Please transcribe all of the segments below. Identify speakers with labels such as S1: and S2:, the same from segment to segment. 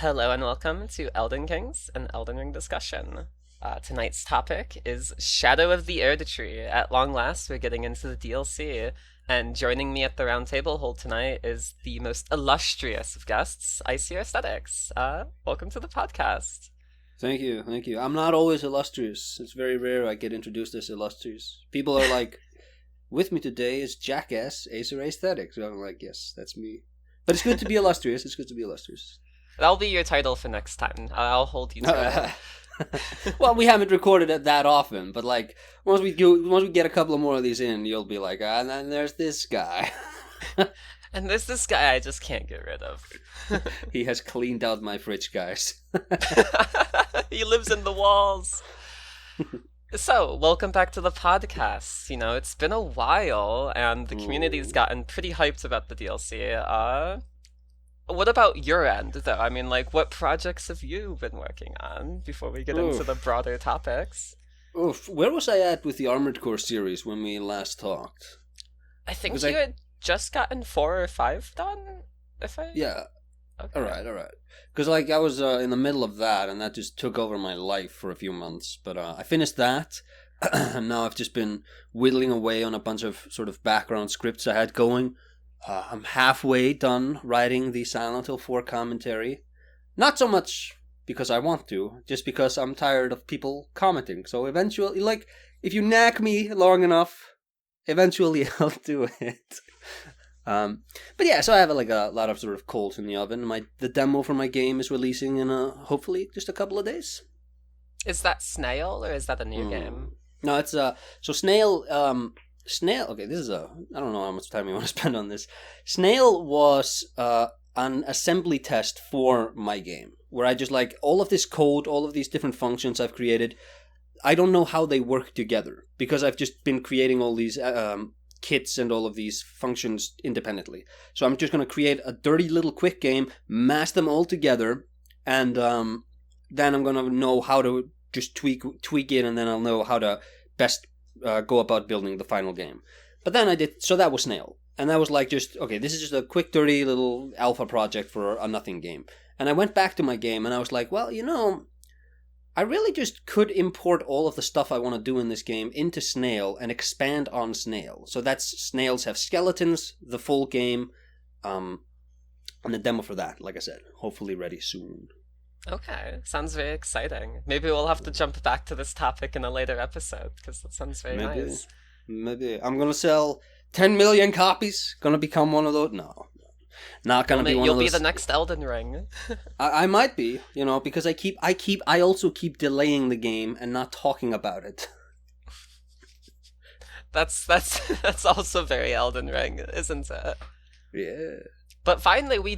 S1: Hello and welcome to Elden Kings and Elden Ring Discussion. Tonight's topic is Shadow of the Erdtree. At long last, we're getting into the DLC, and joining me at the round table hold tonight is the most illustrious of guests, AesirAesthetics. Welcome to the podcast.
S2: Thank you, thank you. I'm not always illustrious. It's very rare I get introduced as illustrious. People are like, with me today is Jackass AesirAesthetics. So I'm like, yes, that's me. But it's good to be illustrious. It's good to be illustrious.
S1: That'll be your title for next time. I'll hold you to it.
S2: Well, we haven't recorded it that often, but like once we get a couple of more of these in, you'll be like, and then there's this guy.
S1: And there's this guy I just can't get rid of.
S2: He has cleaned out my fridge, guys.
S1: He lives in the walls. So, welcome back to the podcast. You know, it's been a while, and the community's gotten pretty hyped about the DLC. What about your end, though? I mean, like, what projects have you been working on before we get into the broader topics?
S2: Where was I at with the Armored Core series when we last talked?
S1: I think you had just gotten 4 or 5 done,
S2: Yeah.
S1: Okay.
S2: Alright. Because, like, I was in the middle of that, and that just took over my life for a few months. But I finished that, and now I've just been whittling away on a bunch of sort of background scripts I had going. I'm halfway done writing the Silent Hill 4 commentary. Not so much because I want to, just because I'm tired of people commenting. So eventually, like, if you nag me long enough, eventually I'll do it. But yeah, so I have like a lot of sort of coals in the oven. The demo for my game is releasing in hopefully just a couple of days.
S1: Is that Snail or is that a new game?
S2: No, it's so Snail. Okay, this is I don't know how much time you want to spend on this. Snail was an assembly test for my game, where I just like all of this code, all of these different functions I've created. I don't know how they work together because I've just been creating all these kits and all of these functions independently. So I'm just going to create a dirty little quick game, mash them all together, and then I'm going to know how to just tweak it, and then I'll know how to best go about building the final game. But then that was Snail. And that was like just, okay, this is just a quick, dirty little alpha project for a nothing game. And I went back to my game and I was like, well, I really just could import all of the stuff I want to do in this game into Snail and expand on Snail. So that's Snails have skeletons, the full game, and the demo for that, like I said, hopefully ready soon.
S1: Okay, sounds very exciting. Maybe we'll have to jump back to this topic in a later episode, because that sounds very nice.
S2: Maybe. I'm going to sell 10 million copies. Going to become one of those? No. Not going to be one of those.
S1: You'll be the next Elden Ring.
S2: I might be, because I also keep delaying the game and not talking about it.
S1: That's also very Elden Ring, isn't it?
S2: Yeah.
S1: But finally, we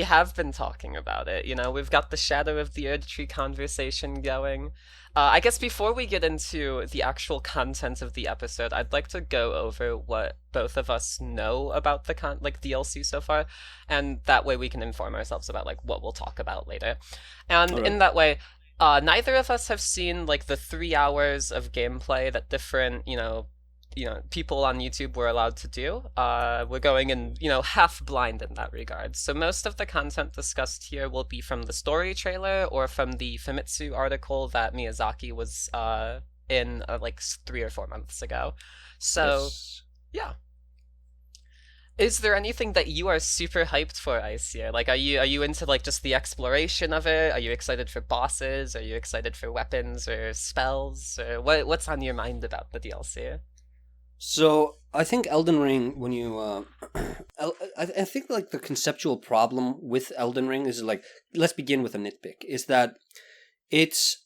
S1: have been talking about it. We've got the Shadow of the Erdtree conversation going. I guess before we get into the actual content of the episode, I'd like to go over what both of us know about the DLC so far, and that way we can inform ourselves about like what we'll talk about later. And in that way, neither of us have seen like the 3 hours of gameplay that different people on YouTube were allowed to do. We're going in, half blind in that regard. So most of the content discussed here will be from the story trailer or from the Famitsu article that Miyazaki was in like 3 or 4 months ago. So, yes. Yeah. Is there anything that you are super hyped for, Aesir? Like, are you into like just the exploration of it? Are you excited for bosses? Are you excited for weapons or spells? Or what's on your mind about the DLC?
S2: So I think Elden Ring, when you, I think like the conceptual problem with Elden Ring is like, let's begin with a nitpick, is that it's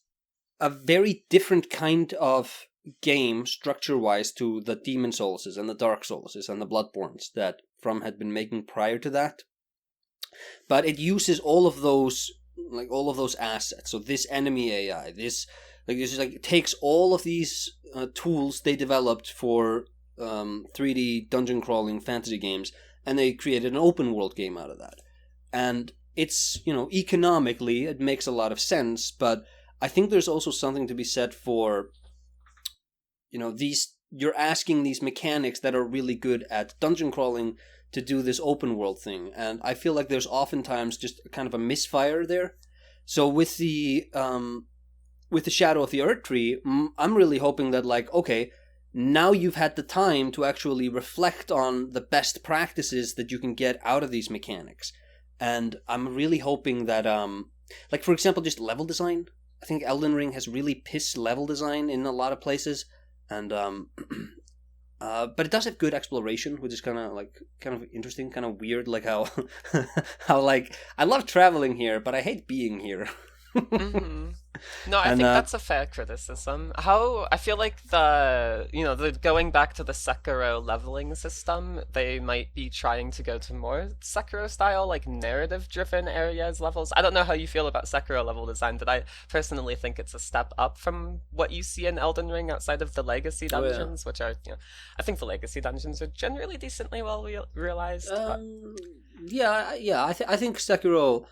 S2: a very different kind of game structure-wise to the Demon Soulses and the Dark Soulses and the Bloodborns that From had been making prior to that. But it uses all of those assets. So this enemy AI, it takes all of these tools they developed for 3D dungeon crawling fantasy games, and they created an open world game out of that. And it's, economically, it makes a lot of sense, but I think there's also something to be said for, you're asking these mechanics that are really good at dungeon crawling to do this open world thing, and I feel like there's oftentimes just kind of a misfire there. So with the Shadow of the Erdtree, I'm really hoping that, like, okay, now you've had the time to actually reflect on the best practices that you can get out of these mechanics. And I'm really hoping that, like, for example, just level design. I think Elden Ring has really pissed level design in a lot of places. And, but it does have good exploration, which is kind of interesting, kind of weird, like how, how, like, I love traveling here, but I hate being here.
S1: Mm-hmm. No, I think that's a fair criticism. How I feel like the going back to the Sekiro leveling system, they might be trying to go to more Sekiro style, like narrative-driven areas levels. I don't know how you feel about Sekiro level design, but I personally think it's a step up from what you see in Elden Ring outside of the legacy dungeons, which are, I think the legacy dungeons are generally decently well realized.
S2: Yeah, I think Sekiro.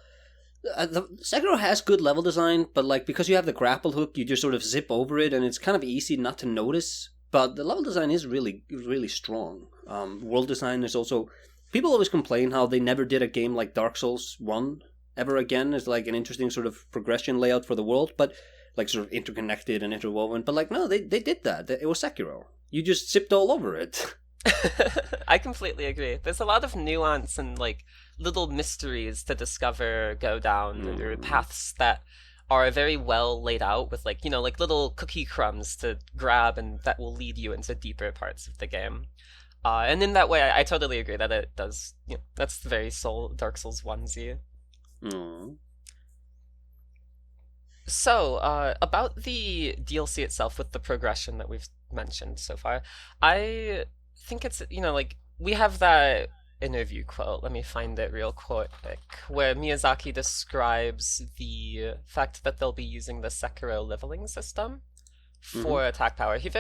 S2: Sekiro has good level design, but like because you have the grapple hook, you just sort of zip over it, and it's kind of easy not to notice. But the level design is really, really strong. World design is also. People always complain how they never did a game like Dark Souls 1 ever again. It's like an interesting sort of progression layout for the world, but like sort of interconnected and interwoven. But like no, they did that. It was Sekiro. You just zipped all over it.
S1: I completely agree. There's a lot of nuance and like little mysteries to discover, go down, or paths that are very well laid out with like, like little cookie crumbs to grab and that will lead you into deeper parts of the game. And in that way, I totally agree that it does, that's the very Dark Souls 1Z. So, about the DLC itself with the progression that we've mentioned so far, I think it's, like, we have that interview quote, let me find it real quick, where Miyazaki describes the fact that they'll be using the Sekiro leveling system for attack power. He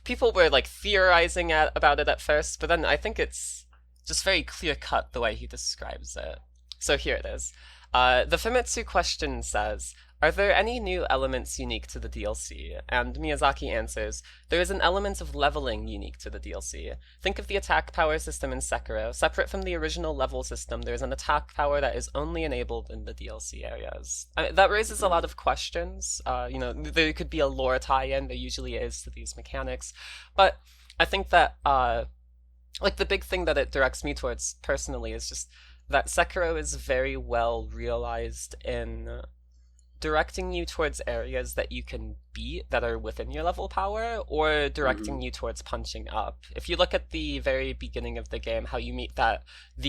S1: people were, like, theorizing about it at first, but then I think it's just very clear-cut the way he describes it. So here it is. The Famitsu question says, are there any new elements unique to the DLC? And Miyazaki answers, there is an element of leveling unique to the DLC. Think of the attack power system in Sekiro. Separate from the original level system, there is an attack power that is only enabled in the DLC areas. That raises a lot of questions. There could be a lore tie-in, there usually is to these mechanics. But I think that, the big thing that it directs me towards personally is just that Sekiro is very well realized in directing you towards areas that you can beat that are within your level power, or directing you towards punching up. If you look at the very beginning of the game, how you meet the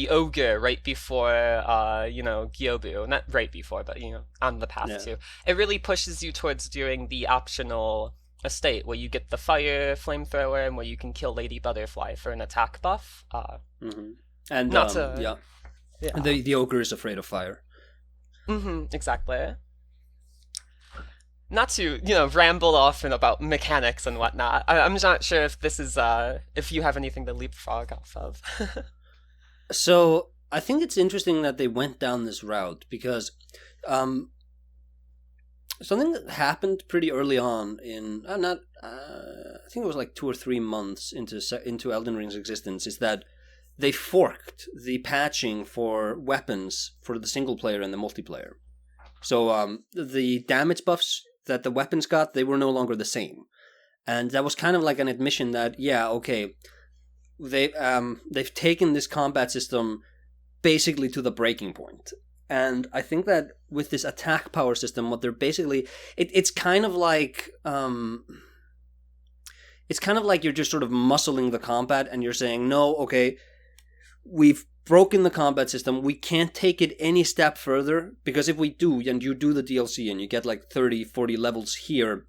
S1: ogre right before, Gyobu, not right before, but, on the path to, it really pushes you towards doing the optional estate, where you get the fire flamethrower and where you can kill Lady Butterfly for an attack buff.
S2: And, the ogre is afraid of fire.
S1: Exactly. Not to, ramble off and about mechanics and whatnot. I'm not sure if this is, if you have anything to leapfrog off of.
S2: So, I think it's interesting that they went down this route, because something that happened pretty early on in, I think it was like 2 or 3 months into Elden Ring's existence, is that they forked the patching for weapons for the single player and the multiplayer. So, the damage buffs that the weapons got, they were no longer the same. And that was kind of like an admission that, they've taken this combat system basically to the breaking point. And I think that with this attack power system, what they're basically, it's kind of like you're just sort of muscling the combat, and you're saying, no, okay, we've broken the combat system, we can't take it any step further, because if we do, and you do the DLC and you get like 30, 40 levels here,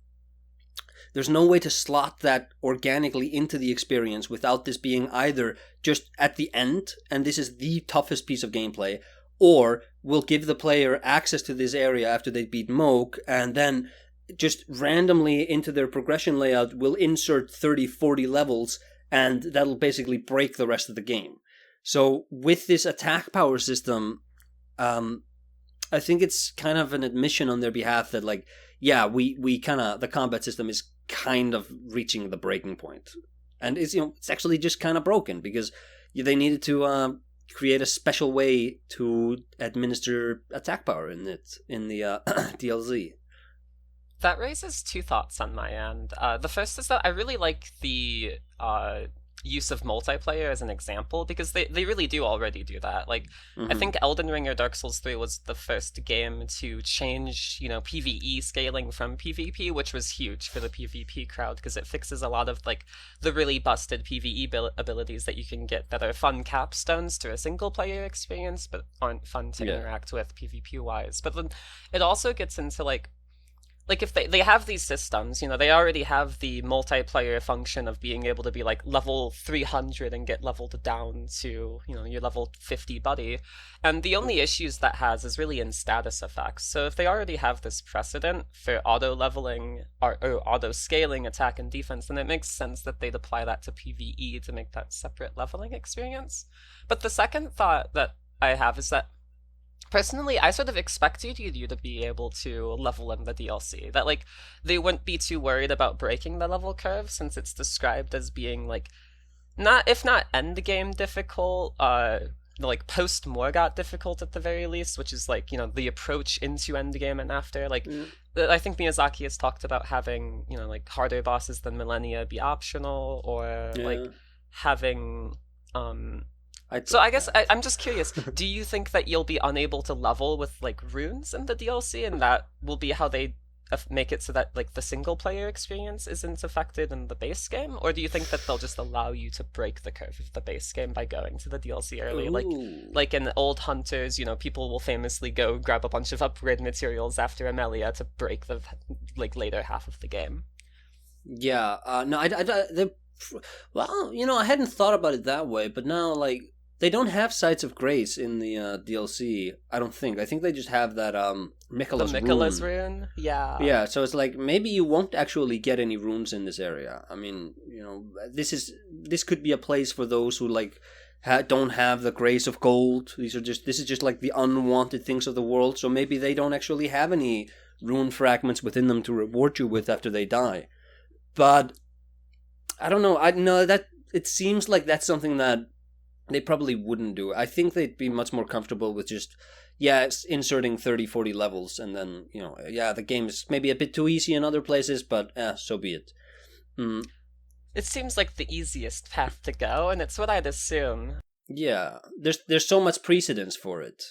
S2: there's no way to slot that organically into the experience without this being either just at the end, and this is the toughest piece of gameplay, or we'll give the player access to this area after they beat Moog, and then just randomly into their progression layout we'll insert 30, 40 levels, and that'll basically break the rest of the game. So with this attack power system, I think it's kind of an admission on their behalf that, like, we kind of, the combat system is kind of reaching the breaking point. And it's, it's actually just kind of broken, because they needed to create a special way to administer attack power in the DLC.
S1: That raises two thoughts on my end. The first is that I really like the use of multiplayer as an example, because they really do already do that. Like, I think Elden Ring or Dark Souls 3 was the first game to change, PvE scaling from PvP, which was huge for the PvP crowd, because it fixes a lot of, like, the really busted PvE abilities that you can get that are fun capstones to a single-player experience, but aren't fun to interact with PvP-wise. But then it also gets into, like if they have these systems, they already have the multiplayer function of being able to be like level 300 and get leveled down to, your level 50 buddy. And the only issues that has is really in status effects. So if they already have this precedent for auto leveling or auto scaling attack and defense, then it makes sense that they'd apply that to PvE to make that separate leveling experience. But the second thought that I have is that personally, I sort of expected you to be able to level in the DLC. That, like, they wouldn't be too worried about breaking the level curve, since it's described as being, like, if not endgame difficult, like, post-Morgoth difficult at the very least, which is, like, the approach into endgame and after. Like, I think Miyazaki has talked about having, like, harder bosses than Millennia be optional, or, like, having, So I guess I'm just curious, do you think that you'll be unable to level with, like, runes in the DLC, and that will be how they make it so that, like, the single-player experience isn't affected in the base game? Or do you think that they'll just allow you to break the curve of the base game by going to the DLC early? Like in Old Hunters, people will famously go grab a bunch of upgrade materials after Amelia to break the, like, later half of the game.
S2: Yeah, no, well, I hadn't thought about it that way, but now, like, they don't have Sites of Grace in the DLC, I don't think. I think they just have that Miquella's
S1: rune. Yeah.
S2: Yeah, so it's like, maybe you won't actually get any runes in this area. I mean, this could be a place for those who, like, don't have the Grace of Gold. This is just like the unwanted things of the world, so maybe they don't actually have any rune fragments within them to reward you with after they die. But I don't know. I know that it seems like that's something that they probably wouldn't do. I think they'd be much more comfortable with just, inserting 30, 40 levels, and then, the game is maybe a bit too easy in other places, but so be it.
S1: It seems like the easiest path to go, and it's what I'd assume.
S2: Yeah, there's so much precedence for it.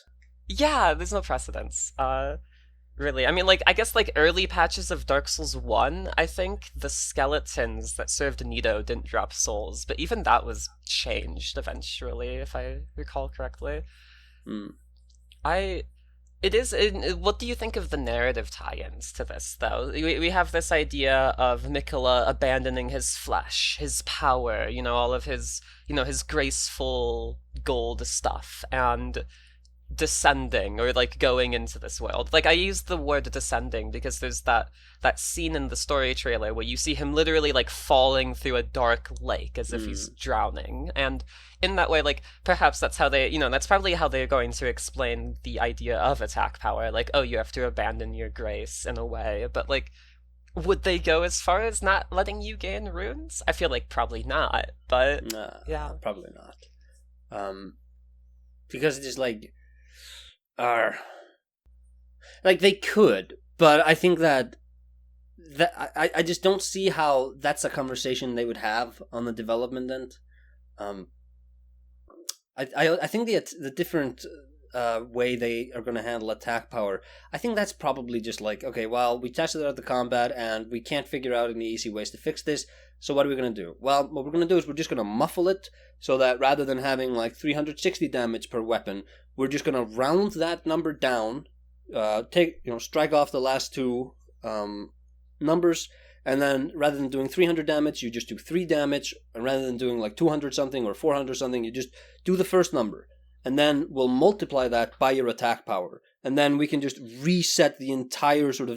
S1: Yeah, there's no precedence. Really. I mean, like, I guess, like, early patches of Dark Souls 1, I think the skeletons that served Nito didn't drop souls, but even that was changed eventually, if I recall correctly. What do you think of the narrative tie-ins to this, though? We have this idea of Miquella abandoning his flesh, his power, all of his, his graceful gold stuff, and descending, or, like, going into this world. Like, I use the word descending because there's that scene in the story trailer where you see him literally, like, falling through a dark lake as if he's drowning. And in that way, like, perhaps that's how they, that's probably how they're going to explain the idea of attack power. Like, oh, you have to abandon your grace in a way. But, like, would they go as far as not letting you gain runes? I feel like probably not, but yeah.
S2: Probably not. Because it is like, like, they could, but I think that I just don't see how that's a conversation they would have on the development end. I think the different way they are going to handle attack power, I think that's probably just like, okay, well, we tested out the combat and we can't figure out any easy ways to fix this, so what are we going to do? Well, what we're going to do is we're just going to muffle it so that rather than having like 360 damage per weapon, we're just going to round that number down, strike off the last two numbers, and then rather than doing 300 damage, you just do 3 damage, and rather than doing like 200 something or 400 something, you just do the first number. And then we'll multiply that by your attack power, and then we can just reset the entire sort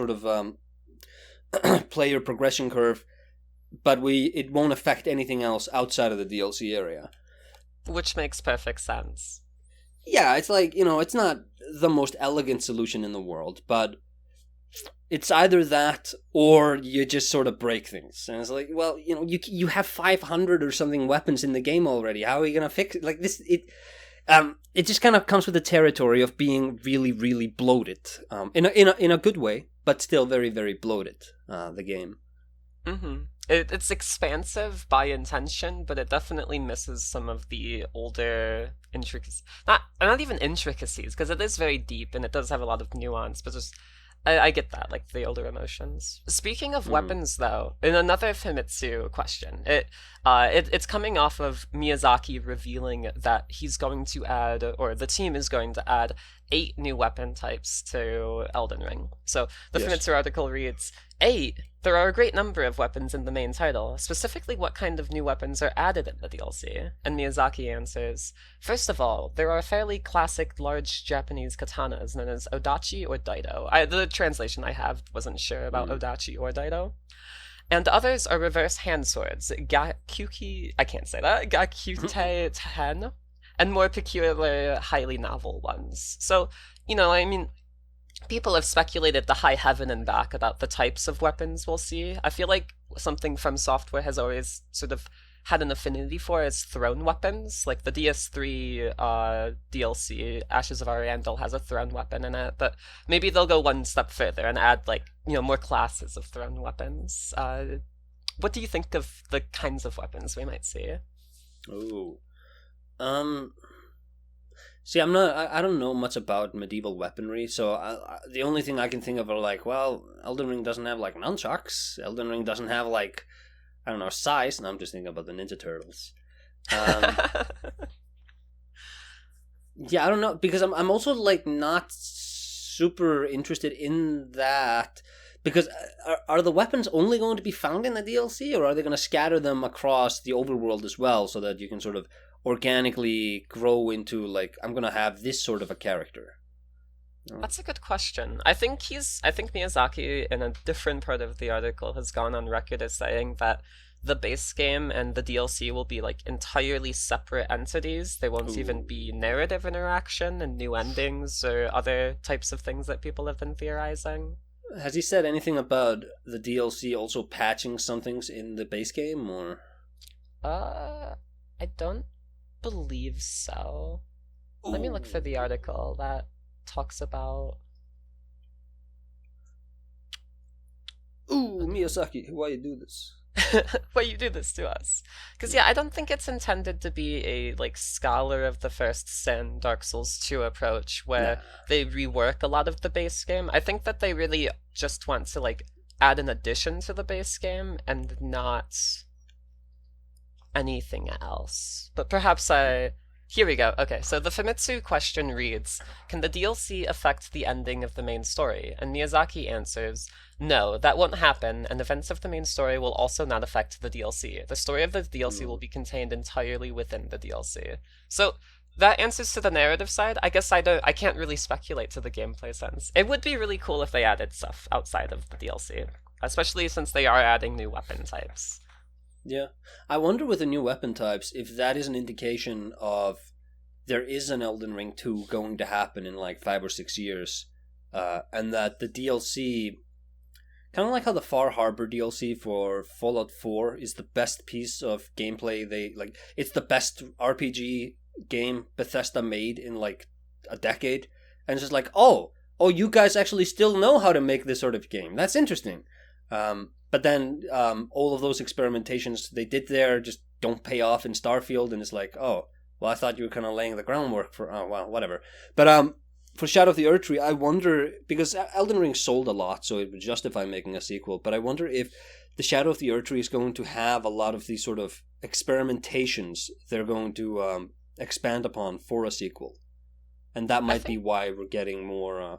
S2: of player progression curve, but it won't affect anything else outside of the DLC area.
S1: Which makes perfect sense.
S2: Yeah, it's like, it's not the most elegant solution in the world, but it's either that or you just sort of break things. And it's like, well, you have 500 or something weapons in the game already. How are you gonna fix it? Like this? It just kind of comes with the territory of being really, really bloated. In a good way, but still very, very bloated. The game.
S1: Mm-hmm. It's expansive by intention, but it definitely misses some of the older intricacies. Not even intricacies, because it is very deep and it does have a lot of nuance, but just I get that, like the older emotions. Speaking of weapons, though, in another Famitsu question, it's coming off of Miyazaki revealing that he's going to add, or the team is going to add, 8 new weapon types to Elden Ring. So the Famitsu article reads, 8? There are a great number of weapons in the main title. Specifically, what kind of new weapons are added in the DLC? And Miyazaki answers, first of all, there are fairly classic large Japanese katanas known as odachi or daido. The translation I have wasn't sure about odachi or daido. And others are reverse hand swords, gakuki, I can't say that, gakute ten, and more peculiar, highly novel ones. So, I mean, people have speculated the high heaven and back about the types of weapons we'll see. I feel like something From Software has always sort of had an affinity for is thrown weapons. Like the DS3 DLC, Ashes of Ariandel, has a thrown weapon in it, but maybe they'll go one step further and add, like, more classes of thrown weapons. What do you think of the kinds of weapons we might see?
S2: Oh. See, I don't know much about medieval weaponry, so the only thing I can think of are like, well, Elden Ring doesn't have like nunchucks. Elden Ring doesn't have like, I don't know, size. And I'm just thinking about the Ninja Turtles. Yeah, I don't know, because I'm also like not super interested in that. Because are the weapons only going to be found in the DLC, or are they going to scatter them across the overworld as well, so that you can sort of organically grow into, like, I'm going to have this sort of a character?
S1: That's a good question. I think Miyazaki, in a different part of the article, has gone on record as saying that the base game and the DLC will be like entirely separate entities. They won't even be narrative interaction and new endings or other types of things that people have been theorizing.
S2: Has he said anything about the DLC also patching some things in the base game, or?
S1: I don't believe so. Let me look for the article that talks about...
S2: Ooh, Miyazaki, why you do this?
S1: Why you do this to us? Because I don't think it's intended to be a like Scholar of the First Sin, Dark Souls 2 approach where they rework a lot of the base game. I think that they really just want to like add an addition to the base game and not anything else. But perhaps Here we go. Okay, so the Famitsu question reads, can the DLC affect the ending of the main story? And Miyazaki answers, no, that won't happen, and events of the main story will also not affect the DLC. The story of the DLC will be contained entirely within the DLC. So, that answers to the narrative side. I guess I can't really speculate to the gameplay sense. It would be really cool if they added stuff outside of the DLC, especially since they are adding new weapon types.
S2: Yeah. I wonder with the new weapon types if that is an indication of there is an Elden Ring 2 going to happen in like 5 or 6 years, and that the DLC, kind of like how the Far Harbor DLC for Fallout 4 is the best piece of gameplay it's the best RPG game Bethesda made in like a decade, and it's just like, oh, you guys actually still know how to make this sort of game. That's interesting. But then all of those experimentations they did there just don't pay off in Starfield, and it's like, oh, well, I thought you were kind of laying the groundwork for, oh, well, whatever. But for Shadow of the Erdtree, I wonder, because Elden Ring sold a lot, so it would justify making a sequel, but I wonder if the Shadow of the Erdtree is going to have a lot of these sort of experimentations they're going to expand upon for a sequel. And that might be why we're getting more,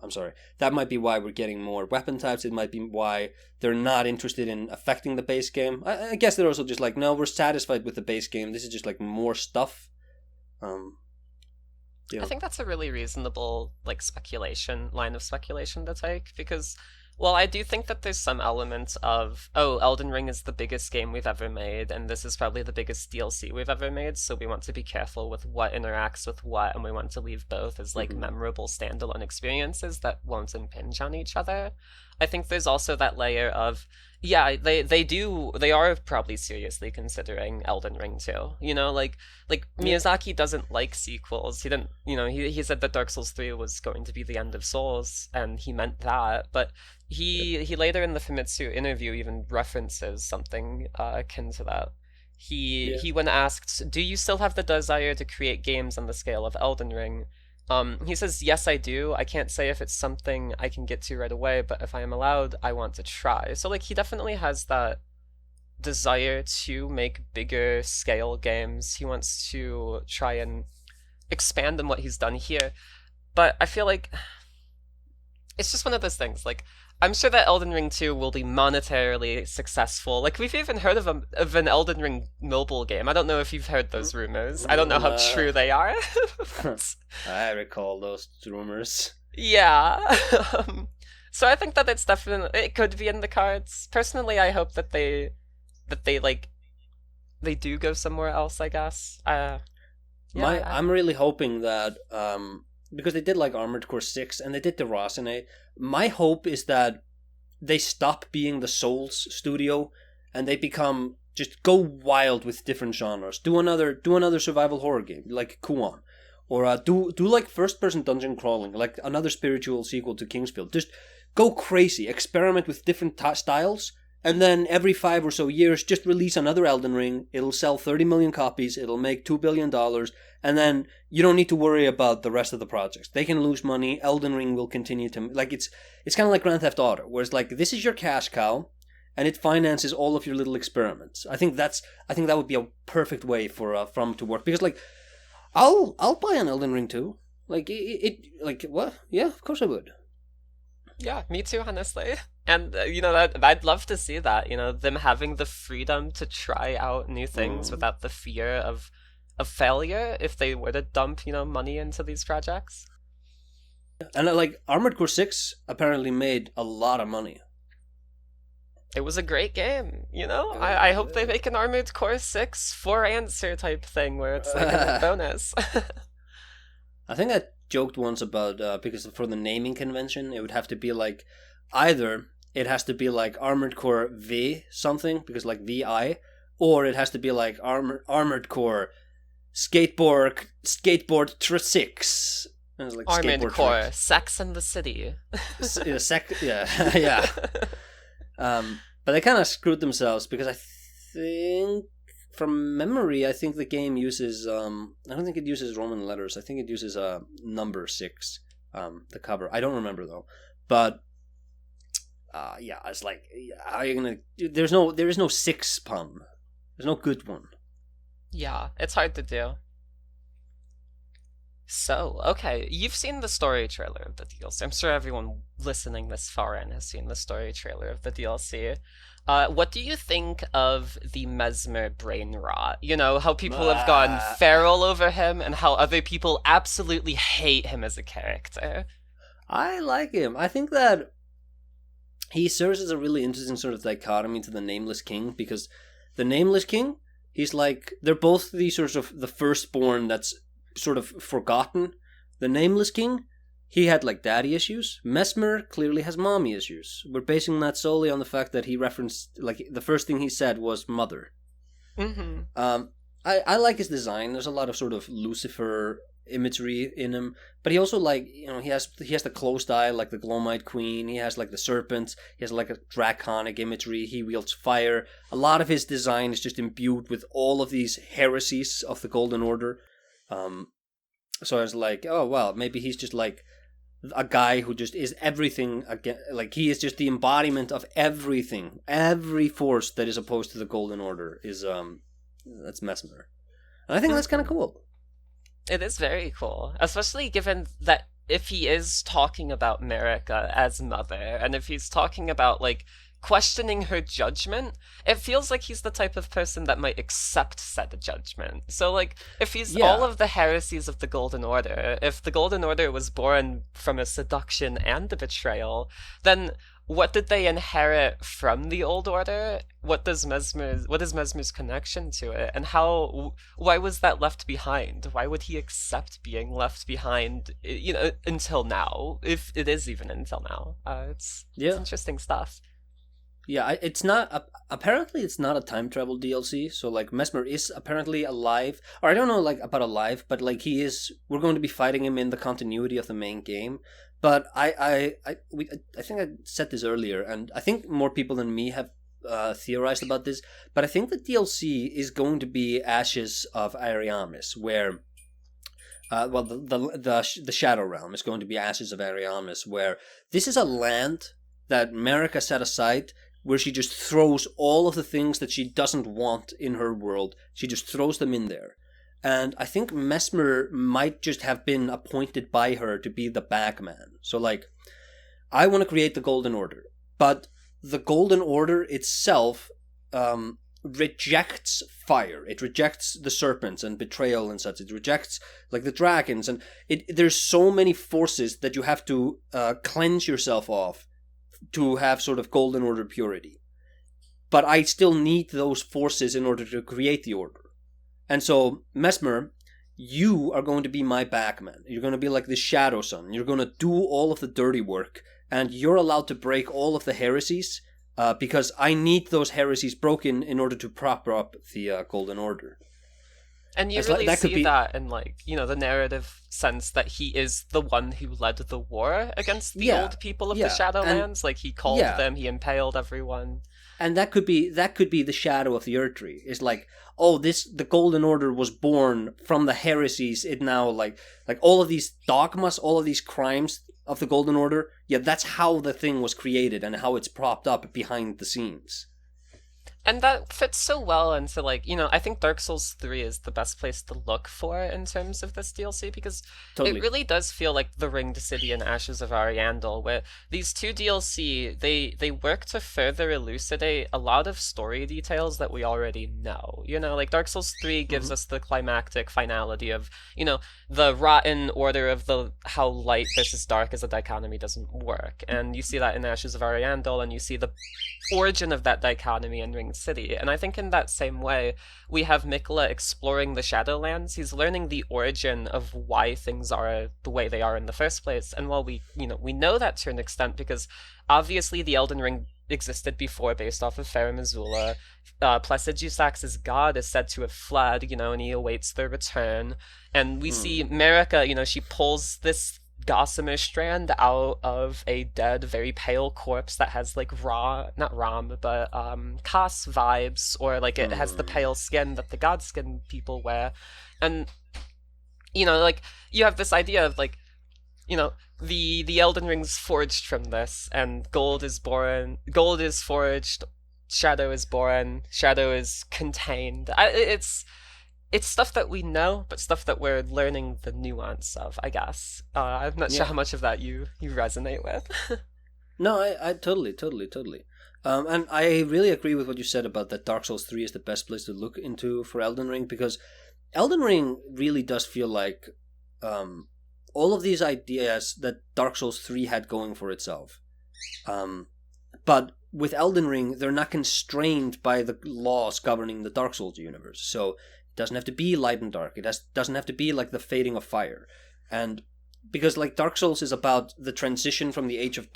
S2: that might be why we're getting more weapon types. It might be why they're not interested in affecting the base game. I guess they're also just like, no, we're satisfied with the base game. This is just like more stuff.
S1: I think that's a really reasonable line of speculation to take, because Well, I do think that there's some element of, oh, Elden Ring is the biggest game we've ever made, and this is probably the biggest DLC we've ever made, so we want to be careful with what interacts with what, and we want to leave both as like
S2: Hmm.
S1: memorable standalone experiences that won't impinge on each other. I think there's also that layer of, yeah, they are probably seriously considering Elden Ring too. Like
S2: Yeah.
S1: Miyazaki doesn't like sequels. He didn't, he said that Dark Souls 3 was going to be the end of Souls, and he meant that, but he later in the Famitsu interview even references something akin to that.
S2: Yeah.
S1: When asked, "Do you still have the desire to create games on the scale of Elden Ring?" He says, "Yes, I do. I can't say if it's something I can get to right away, but if I am allowed, I want to try." So like he definitely has that desire to make bigger scale games. He wants to try and expand on what he's done here. But I feel like it's just one of those things. Like, I'm sure that Elden Ring 2 will be monetarily successful. Like, we've even heard of an Elden Ring mobile game. I don't know if you've heard those rumors. I don't know how true they are. But,
S2: I recall those rumors.
S1: yeah. So I think that it could be in the cards. Personally, I hope that they do go somewhere else, I guess.
S2: My
S1: Yeah.
S2: I'm really hoping that because they did like Armored Core 6 and they did the Rosine, my hope is that they stop being the Souls studio and they become just go wild with different genres. Do another survival horror game like Kuon, or do like first person dungeon crawling like another spiritual sequel to Kingsfield. Just go crazy, experiment with different styles, and then every 5 or so years, just release another Elden Ring. It'll sell 30 million copies. It'll make $2 billion, and then you don't need to worry about the rest of the projects. They can lose money. Elden Ring will continue to like it's kind of like Grand Theft Auto, where it's like this is your cash cow, and it finances all of your little experiments. I think that would be a perfect way for From to work, because like I'll buy an Elden Ring too. Like like what? Yeah, of course I would.
S1: Yeah, me too, honestly. And that I'd love to see that. Them having the freedom to try out new things
S2: Mm.
S1: without the fear of failure if they were to dump money into these projects.
S2: And like Armored Core 6 apparently made a lot of money.
S1: It was a great game. I hope they
S2: Uh,
S1: make an Armored Core 6 for answer type thing where it's like a bonus.
S2: I think I joked once about because for the naming convention, it would have to be like either it has to be like Armored Core V something because like VI, or it has to be like Armored Core Skateboard Tri 6. And it's like
S1: Armored
S2: skateboard
S1: Core,
S2: trick.
S1: Sex and the City.
S2: Yeah, yeah. But they kind of screwed themselves because I think, from memory, I think the game uses. I don't think it uses Roman letters. I think it uses number 6. The cover. I don't remember though. But yeah, it's like, how are you gonna? There is no 6 pun. There's no good one.
S1: Yeah, it's hard to do. So, okay, you've seen the story trailer of the DLC. I'm sure everyone listening this far in has seen the story trailer of the DLC. What do you think of the Mesmer brain rot? How people have gone
S2: Uh,
S1: feral over him and how other people absolutely hate him as a character.
S2: I like him. I think that he serves as a really interesting sort of dichotomy to the Nameless King, because the Nameless King, he's like, they're both the sort of the firstborn that's sort of forgotten. The Nameless King, he had like daddy issues. Mesmer clearly has mommy issues. We're basing that solely on the fact that he referenced, like, the first thing he said was mother.
S1: Mm-hmm.
S2: I like his design. There's a lot of sort of Lucifer imagery in him, but he also, like, he has the closed eye like the Glowmite Queen. He has like the serpent. He has like a draconic imagery. He wields fire. A lot of his design is just imbued with all of these heresies of the Golden Order. So I was like, oh well, maybe he's just like a guy who just is everything again. Like, he is just the embodiment of everything. Every force that is opposed to the Golden Order is that's Mesmer, and I think that's kind of cool.
S1: It is very cool, especially given that if he is talking about Marika as mother, and if he's talking about, like, questioning her judgment, it feels like he's the type of person that might accept said judgment. So, like, if he's all
S2: Yeah,
S1: of the heresies of the Golden Order, if the Golden Order was born from a seduction and a betrayal, then what did they inherit from the old order? What is Mesmer's connection to it, and why was that left behind? Why would he accept being left behind, until now, if it is even until now? It's
S2: Yeah.
S1: interesting stuff.
S2: Yeah, it's not. Apparently, it's not a time travel DLC. So, like, Mesmer is apparently alive, or I don't know, like, about alive, but like he is. We're going to be fighting him in the continuity of the main game. But I think I said this earlier, and I think more people than me have theorized about this. But I think the DLC is going to be Ashes of Ariamis, where. Well, the Shadow Realm is going to be Ashes of Ariamis, where this is a land that Marika set aside, where she just throws all of the things that she doesn't want in her world. She just throws them in there. And I think Mesmer might just have been appointed by her to be the bagman. So, like, I want to create the Golden Order, but the Golden Order itself rejects fire. It rejects the serpents and betrayal and such. It rejects, like, the dragons. And there's so many forces that you have to cleanse yourself of to have sort of Golden Order purity. But I still need those forces in order to create the Order. And so, Mesmer, you are going to be my bagman. You're going to be like the Shadow Sun. You're going to do all of the dirty work. And you're allowed to break all of the heresies, because I need those heresies broken in order to prop up the Golden Order.
S1: And you really see that in, like, the narrative sense that he is the one who led the war against the old people of the Shadowlands. Like, he called them, he impaled everyone.
S2: And that could be the shadow of the Erdtree. It's like, the Golden Order was born from the heresies. It now, like all of these dogmas, all of these crimes of the Golden Order. Yeah, that's how the thing was created and how it's propped up behind the scenes.
S1: And that fits so well into, like, I think Dark Souls 3 is the best place to look for in terms of this DLC, because
S2: Totally.
S1: it really does feel like The Ringed City and Ashes of Ariandel, where these two DLC, they work to further elucidate a lot of story details that we already know. Like, Dark Souls 3 gives us the climactic finality of, the rotten order of how light versus dark as a dichotomy doesn't work. And you see that in Ashes of Ariandel, and you see the origin of that dichotomy in Ringed City. And I think in that same way, we have Miquella exploring the Shadowlands. He's learning the origin of why things are the way they are in the first place. And while we know that to an extent, because obviously the Elden Ring existed before based off of Farum Azula. Placidusax's god is said to have fled, and he awaits their return. And we see Marika, she pulls this gossamer strand out of a dead, very pale corpse that has, like, not Ram, but Khas vibes, or, like, it has the pale skin that the Godskin people wear. And, like, you have this idea of, like, the Elden Ring's forged from this, and gold is forged, shadow is born, shadow is contained. It's stuff that we know, but stuff that we're learning the nuance of, I guess. I'm not sure how much of that you resonate with.
S2: No, I totally. And I really agree with what you said about that Dark Souls 3 is the best place to look into for Elden Ring, because Elden Ring really does feel like all of these ideas that Dark Souls 3 had going for itself. But with Elden Ring, they're not constrained by the laws governing the Dark Souls universe. So it doesn't have to be light and dark. It doesn't have to be like the fading of fire. And because, like, Dark Souls is about the transition from the Age of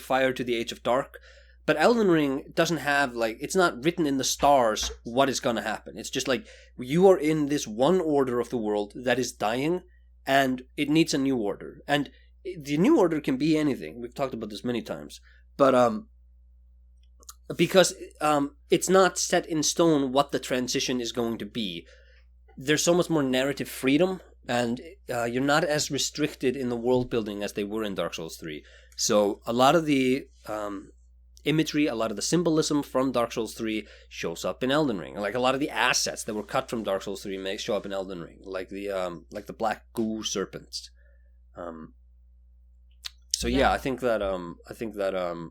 S2: Fire to the Age of Dark, but Elden Ring doesn't have, like, it's not written in the stars what is gonna happen. It's just like, you are in this one order of the world that is dying, and it needs a new order. And the new order can be anything. We've talked about this many times. But because it's not set in stone what the transition is going to be, there's so much more narrative freedom, and you're not as restricted in the world building as they were in Dark Souls 3. So a lot of the imagery, a lot of the symbolism from Dark Souls 3 shows up in Elden Ring. Like, a lot of the assets that were cut from Dark Souls 3 may show up in Elden Ring, like the black goo serpents. I think that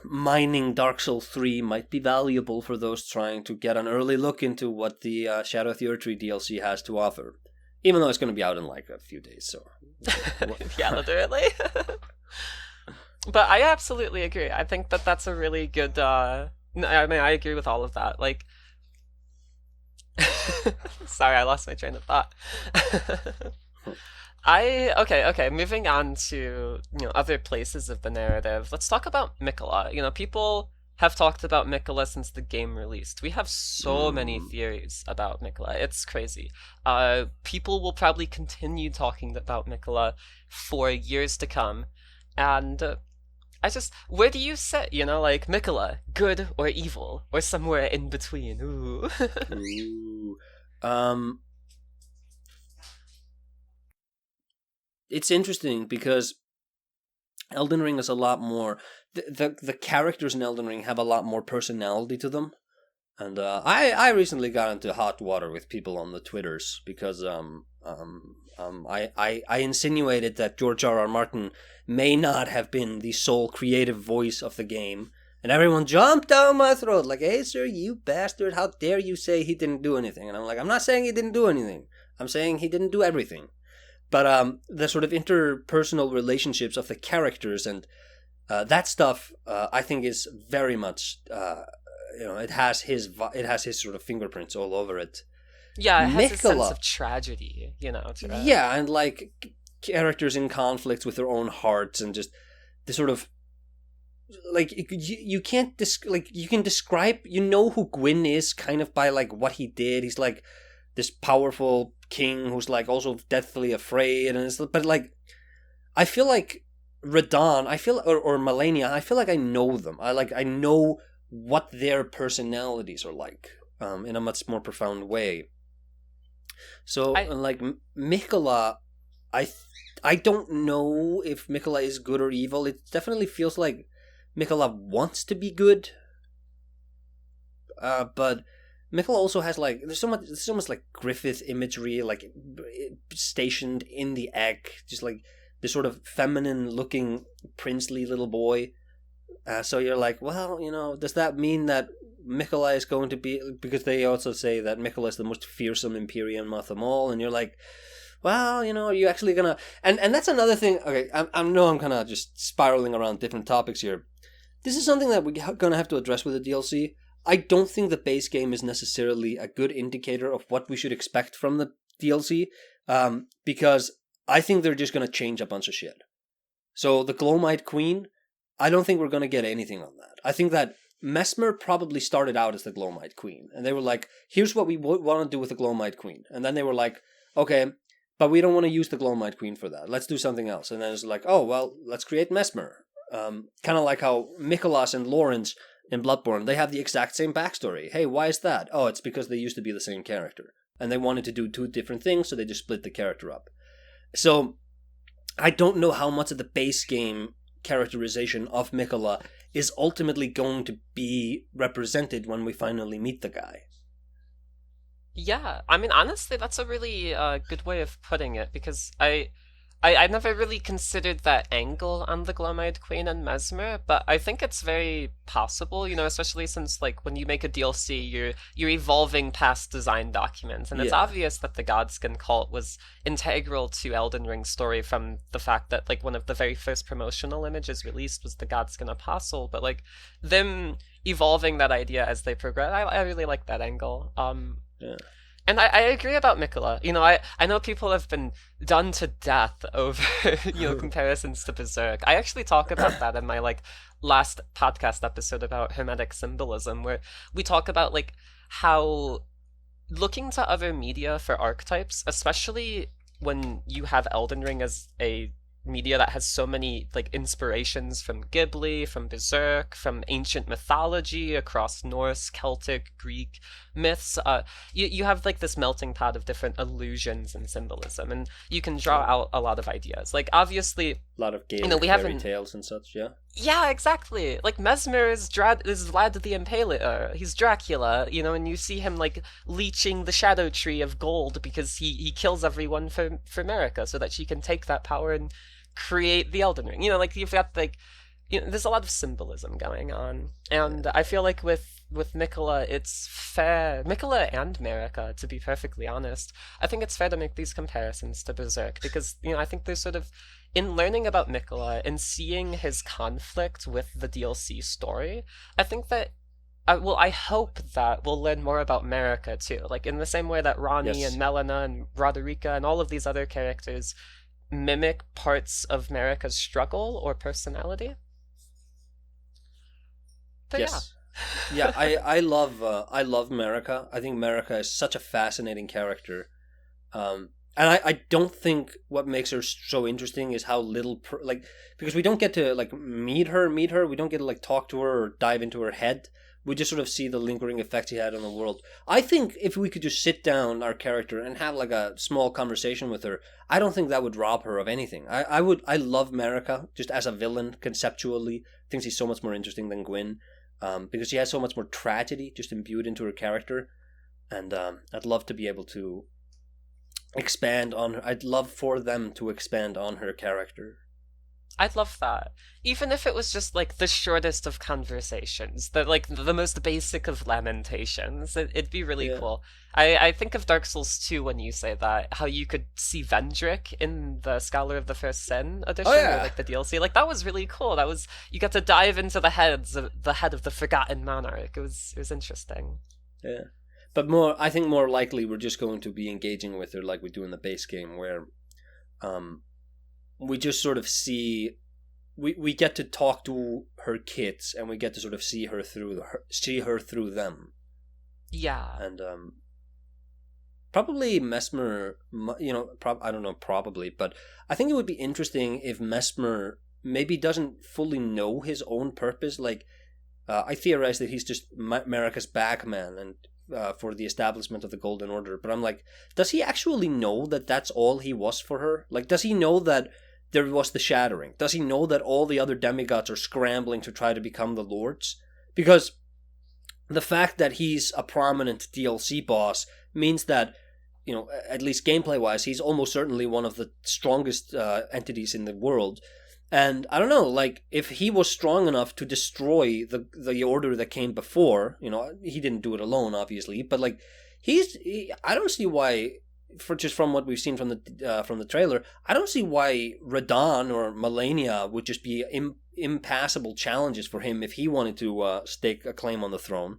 S2: mining Dark Souls 3 might be valuable for those trying to get an early look into what the Shadow of the Erdtree DLC has to offer. Even though it's going to be out in, like, a few days, so...
S1: Yeah, literally. But I absolutely agree. I think that that's a really good. No, I mean, I agree with all of that. Like, sorry, I lost my train of thought. Okay. Moving on to other places of the narrative. Let's talk about Mikola. People have talked about Mikola since the game released. We have so many
S2: Mm.
S1: theories about Mikola. It's crazy. People will probably continue talking about Mikola for years to come, and where do you sit? Like Mikola, good or evil, or somewhere in between? Ooh.
S2: Ooh. Um, it's interesting because Elden Ring is a lot more. The characters in Elden Ring have a lot more personality to them, and I recently got into hot water with people on the Twitters because I insinuated that George R.R. Martin may not have been the sole creative voice of the game, and everyone jumped down my throat like, "Hey, sir, you bastard! How dare you say he didn't do anything?" And I'm like, "I'm not saying he didn't do anything. I'm saying he didn't do everything." But the sort of interpersonal relationships of the characters and that stuff, I think, is very much it has his sort of fingerprints all over it.
S1: Yeah, it has a sense
S2: Mikola,
S1: of tragedy, to it.
S2: yeah, and like characters in conflicts with their own hearts and just the sort of like you can't like you can describe who Gwyn is kind of by like what he did. He's like this powerful king who's like also deathly afraid, and but like I feel like Radon, or Melania, I feel like I know them. I know what their personalities are like, in a much more profound way. So
S1: I
S2: like Mikola, I I don't know if Mikola is good or evil. It definitely feels like Mikola wants to be good, but Mikola also has like there's so much like Griffith imagery, like stationed in the egg, just like this sort of feminine looking princely little boy. So you're like, well, does that mean that Mikola is going to be, because they also say that Mikola is the most fearsome Empyrean of them all, and you're like, well, are you actually gonna? And that's another thing. Okay, I know I'm kind of just spiraling around different topics here. This is something that we're gonna have to address with the DLC. I don't think the base game is necessarily a good indicator of what we should expect from the DLC, because I think they're just gonna change a bunch of shit. So the Glowmite Queen, I don't think we're gonna get anything on that. I think that Mesmer probably started out as the Glowmite Queen, and they were like, "Here's what we want to do with the Glowmite Queen," and then they were like, "Okay, but we don't want to use the Glowmite Queen for that. Let's do something else." And then it's like, "Oh well, let's create Mesmer." Kind of like how Mikolas and Lawrence in Bloodborne, they have the exact same backstory. Hey, why is that? Oh, it's because they used to be the same character, and they wanted to do two different things, so they just split the character up. So I don't know how much of the base game characterization of Mikola is ultimately going to be represented when we finally meet the guy.
S1: Yeah, I mean, honestly, that's a really good way of putting it because I never really considered that angle on the Glomite Queen and Mesmer, but I think it's very possible, especially since like when you make a DLC, you're evolving past design documents, and it's
S2: Yeah.
S1: obvious that the Godskin cult was integral to Elden Ring's story from the fact that like one of the very first promotional images released was the Godskin Apostle, but like them evolving that idea as they progress, I really like that angle.
S2: Yeah.
S1: And I agree about Mikola. I know people have been done to death over, comparisons to Berserk. I actually talk about that in my like last podcast episode about Hermetic symbolism, where we talk about like how looking to other media for archetypes, especially when you have Elden Ring as a media that has so many like inspirations from Ghibli, from Berserk, from ancient mythology across Norse, Celtic, Greek myths. You have like this melting pot of different illusions and symbolism, and you can draw
S2: Yeah.
S1: out a lot of ideas. Like obviously,
S2: A lot of Gaelic
S1: we
S2: fairy
S1: haven't.
S2: tales and such, yeah.
S1: Yeah, exactly. Like Mesmer is Vlad the Impaler. He's Dracula, and you see him like leeching the shadow tree of gold because he kills everyone for America so that she can take that power and create the Elden Ring. Like you've got like there's a lot of symbolism going on,
S2: Yeah.
S1: and I feel like with Mikola, it's fair. Mikola and Marika, to be perfectly honest, I think it's fair to make these comparisons to Berserk because I think they're sort of in learning about Nicola and seeing his conflict with the DLC story, I think that I hope that we'll learn more about Marika too. Like in the same way that Ronnie and
S2: Yes.
S1: Melina and Roderica and all of these other characters mimic parts of Marika's struggle or personality. But yeah.
S2: Yes. Yeah, I love Marika. I think Marika is such a fascinating character. And I don't think what makes her so interesting is how little like, because we don't get to like meet her. We don't get to like talk to her or dive into her head. We just sort of see the lingering effect he had on the world. I think if we could just sit down our character and have like a small conversation with her, I don't think that would rob her of anything. I love Marika just as a villain conceptually. I think she's so much more interesting than Gwyn, because she has so much more tragedy just imbued into her character, and I'd love to be able to expand on her. I'd love for them to expand on her character.
S1: I'd love that. Even if it was just like the shortest of conversations, the most basic of lamentations, it'd be really
S2: Yeah.
S1: cool. I think of Dark Souls 2 when you say that, how you could see Vendrick in the Scholar of the First Sin edition,
S2: Oh
S1: or
S2: yeah.
S1: like the DLC. Like that was really cool. That was, you got to dive into the head of the Forgotten Monarch. It was interesting.
S2: Yeah. But more, I think more likely we're just going to be engaging with her like we do in the base game, where um, we just sort of we get to talk to her kids, and we get to sort of see her through them,
S1: Yeah.
S2: and probably Mesmer, I don't know, probably, but I think it would be interesting if Mesmer maybe doesn't fully know his own purpose. Like, I theorize that he's just Marika's bagman and for the establishment of the Golden Order. But I'm like, does he actually know that that's all he was for her? Like, does he know that there was the Shattering? Does he know that all the other demigods are scrambling to try to become the Lords? Because the fact that he's a prominent DLC boss means that, at least gameplay wise, he's almost certainly one of the strongest entities in the world. And I don't know, like, if he was strong enough to destroy the order that came before, he didn't do it alone, obviously, but like, I don't see why, from what we've seen from the trailer, I don't see why Radon or Melania would just be impassable challenges for him if he wanted to stake a claim on the throne.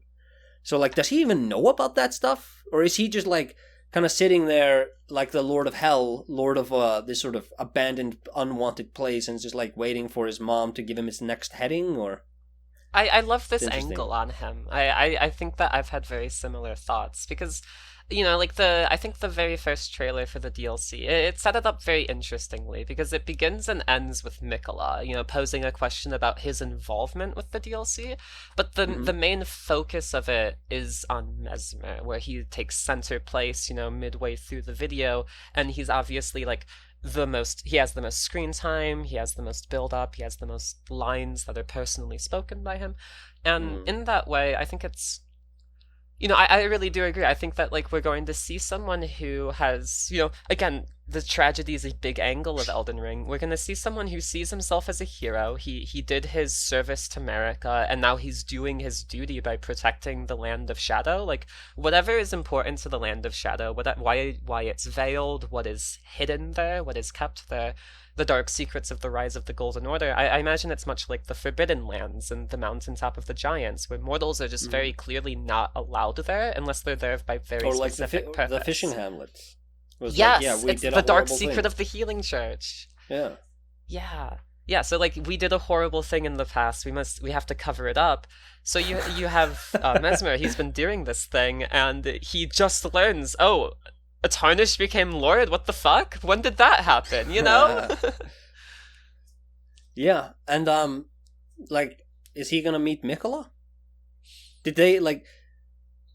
S2: So, like, does he even know about that stuff, or is he just like kind of sitting there like the Lord of Hell, Lord of this sort of abandoned, unwanted place, and just like waiting for his mom to give him his next heading? Or
S1: I love
S2: it's
S1: this
S2: interesting.
S1: angle on him. I think that I've had very similar thoughts because, like I think the very first trailer for the DLC, it set it up very interestingly because it begins and ends with Mikola, posing a question about his involvement with the DLC, but the
S2: Mm-hmm.
S1: main focus of it is on Mesmer, where he takes center place, midway through the video, and he's obviously like he has the most screen time, he has the most build up, he has the most lines that are personally spoken by him. And
S2: Mm.
S1: in that way, I think it's I really do agree. I think that like we're going to see someone who has, again, the tragedy is a big angle of Elden Ring. We're going to see someone who sees himself as a hero. He did his service to Marika, and now he's doing his duty by protecting the Land of Shadow. Like whatever is important to the Land of Shadow, why it's veiled, what is hidden there, what is kept there, the dark secrets of the rise of the Golden Order. I imagine it's much like the Forbidden Lands and the mountaintop of the giants, where mortals are just
S2: Mm.
S1: very clearly not allowed there unless they're there by very
S2: Or like
S1: specific
S2: the fishing
S1: purpose.
S2: hamlets. It was like, yeah,
S1: Yes,
S2: we
S1: it's
S2: did a
S1: the dark
S2: horrible
S1: secret
S2: thing.
S1: of the Healing Church.
S2: Yeah.
S1: Yeah. Yeah, so like we did a horrible thing in the past. We have to cover it up. So you have Mesmer. He's been doing this thing, and he just learns. Oh, a tarnish became Lord. What the fuck? When did that happen?
S2: Yeah, and like, is he gonna meet Mikola? Did they like?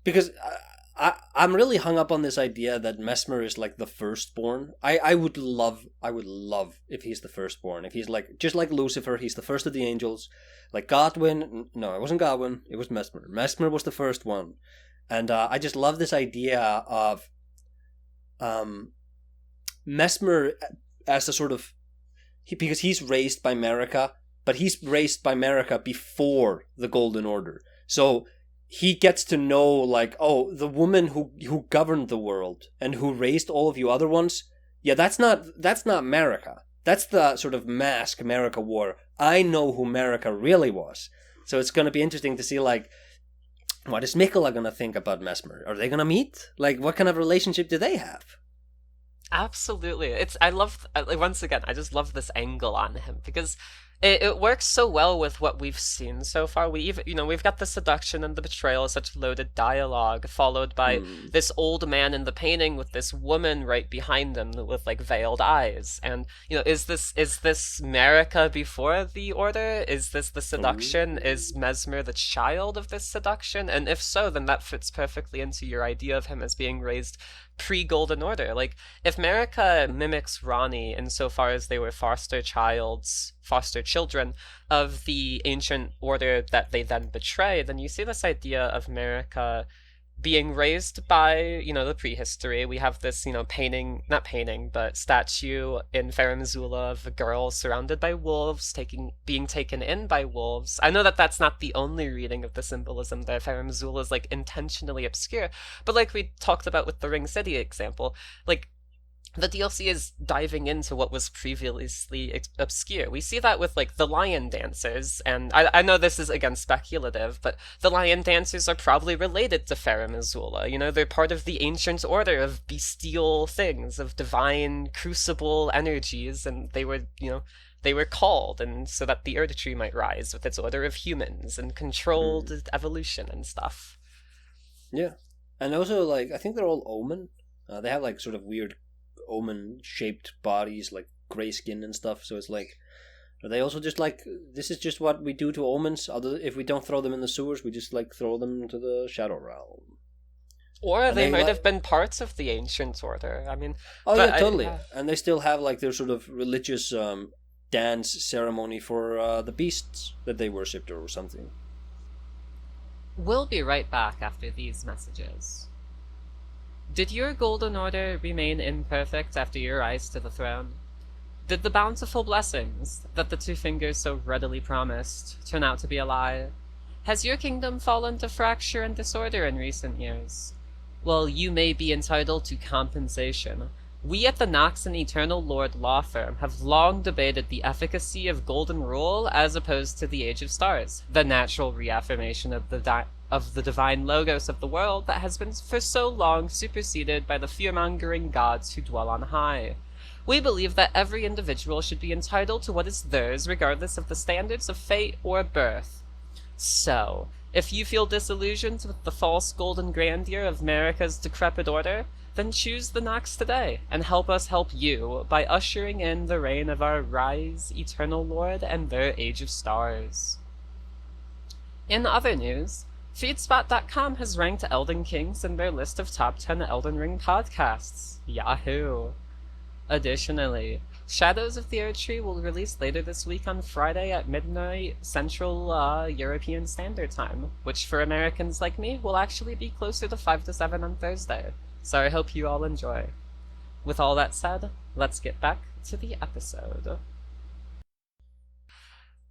S2: Because I'm really hung up on this idea that Mesmer is like the firstborn. I would love if he's the firstborn. If he's like just like Lucifer, he's the first of the angels. Like Godwin, no, it wasn't Godwin. It was Mesmer. Mesmer was the first one, and I just love this idea of um Mesmer as a sort of because he's raised by Marika, but he's raised by Marika before the Golden Order. So he gets to know, like, oh, the woman who governed the world and who raised all of you other ones, yeah, that's not Marika. That's the sort of mask America wore. I know who America really was. So it's going to be interesting to see, like, what is Mikola going to think about Mesmer? Are they going to meet? Like, what kind of relationship do they have?
S1: Absolutely. I love, like, once again, I just love this angle on him because it works so well with what we've seen so far. We even, we've got the seduction and the betrayal, such loaded dialogue, followed by this old man in the painting with this woman right behind him with like veiled eyes. And, is this Marika before the Order? Is this the seduction?
S2: Ooh.
S1: Is Mesmer the child of this seduction? And if so, then that fits perfectly into your idea of him as being raised pre-Golden Order. Like, if Marika mimics Ronnie insofar as they were foster children of the ancient order that they then betray, then you see this idea of Marika being raised by, the prehistory. We have this, not painting, but statue in Farum Azula of a girl surrounded by wolves, being taken in by wolves. I know that that's not the only reading of the symbolism there. Farum Azula is, like, intentionally obscure, but like we talked about with the Ring City example, like, the DLC is diving into what was previously obscure. We see that with, like, the lion dancers, and I know this is, again, speculative, but the lion dancers are probably related to Farum Azula. They're part of the ancient order of bestial things, of divine crucible energies, and they were called, and so that the Erdtree might rise with its order of humans and controlled evolution and stuff.
S2: Yeah. And also, like, I think they're all omen. They have, like, sort of weird omen-shaped bodies, like gray skin and stuff. So it's like, are they also just like, this is just what we do to omens? If we don't throw them in the sewers, we just, like, throw them into the Shadow Realm.
S1: Or they might have been parts of the ancient order. I mean...
S2: Oh, yeah, totally. And they still have, like, their sort of religious dance ceremony for the beasts that they worshipped or something.
S1: We'll be right back after these messages. Did your Golden Order remain imperfect after your rise to the throne? Did the bountiful blessings that the Two Fingers so readily promised turn out to be a lie? Has your kingdom fallen to fracture and disorder in recent years? Well, you may be entitled to compensation. We at the Nox and Eternal Lord law firm have long debated the efficacy of Golden Rule as opposed to the Age of Stars, the natural reaffirmation of the divine logos of the world that has been for so long superseded by the fear-mongering gods who dwell on high. We believe that every individual should be entitled to what is theirs regardless of the standards of fate or birth. So, if you feel disillusioned with the false golden grandeur of Marika's decrepit order, then choose the Nox today, and help us help you by ushering in the reign of our Rise, Eternal Lord, and their Age of Stars. In other news, Feedspot.com has ranked Elden Kings in their list of top 10 Elden Ring podcasts. Yahoo! Additionally, Shadows of the Erdtree will release later this week on Friday at midnight Central European Standard Time, which for Americans like me will actually be closer to 5 to 7 on Thursday. So I hope you all enjoy. With all that said, let's get back to the episode.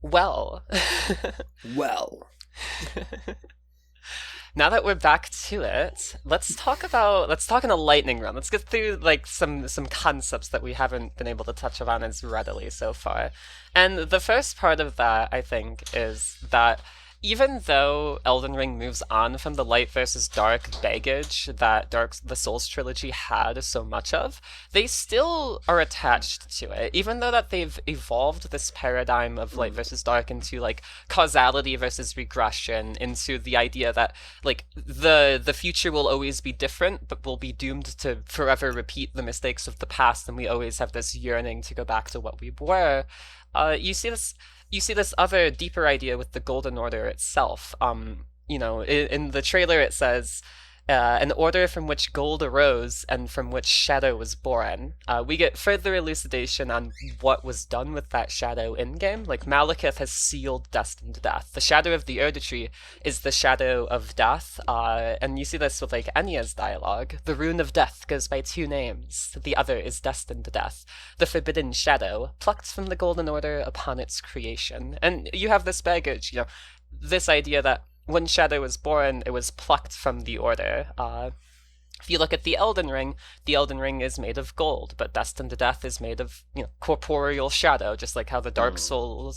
S1: Well.
S2: Well.
S1: Now that we're back to it, let's talk in a lightning round. Let's get through, like, some concepts that we haven't been able to touch upon as readily so far. And the first part of that, I think, is that even though Elden Ring moves on from the light versus dark baggage that the Souls trilogy had so much of, they still are attached to it. Even though that they've evolved this paradigm of light versus dark into, like, causality versus regression, into the idea that, like, the future will always be different, but will be doomed to forever repeat the mistakes of the past, and we always have this yearning to go back to what we were. You see this other deeper idea with the Golden Order itself. In the trailer it says, an order from which gold arose and from which shadow was born. We get further elucidation on what was done with that shadow in-game. Like, Malekith has sealed destined death. The shadow of the Erdtree is the shadow of death, and you see this with, like, Enya's dialogue. The rune of death goes by 2 names. The other is destined death. The forbidden shadow, plucked from the Golden Order upon its creation. And you have this baggage, this idea that when Shadow was born, it was plucked from the Order. If you look at the Elden Ring is made of gold, but Destined to Death is made of, corporeal shadow, just like how the Dark Soul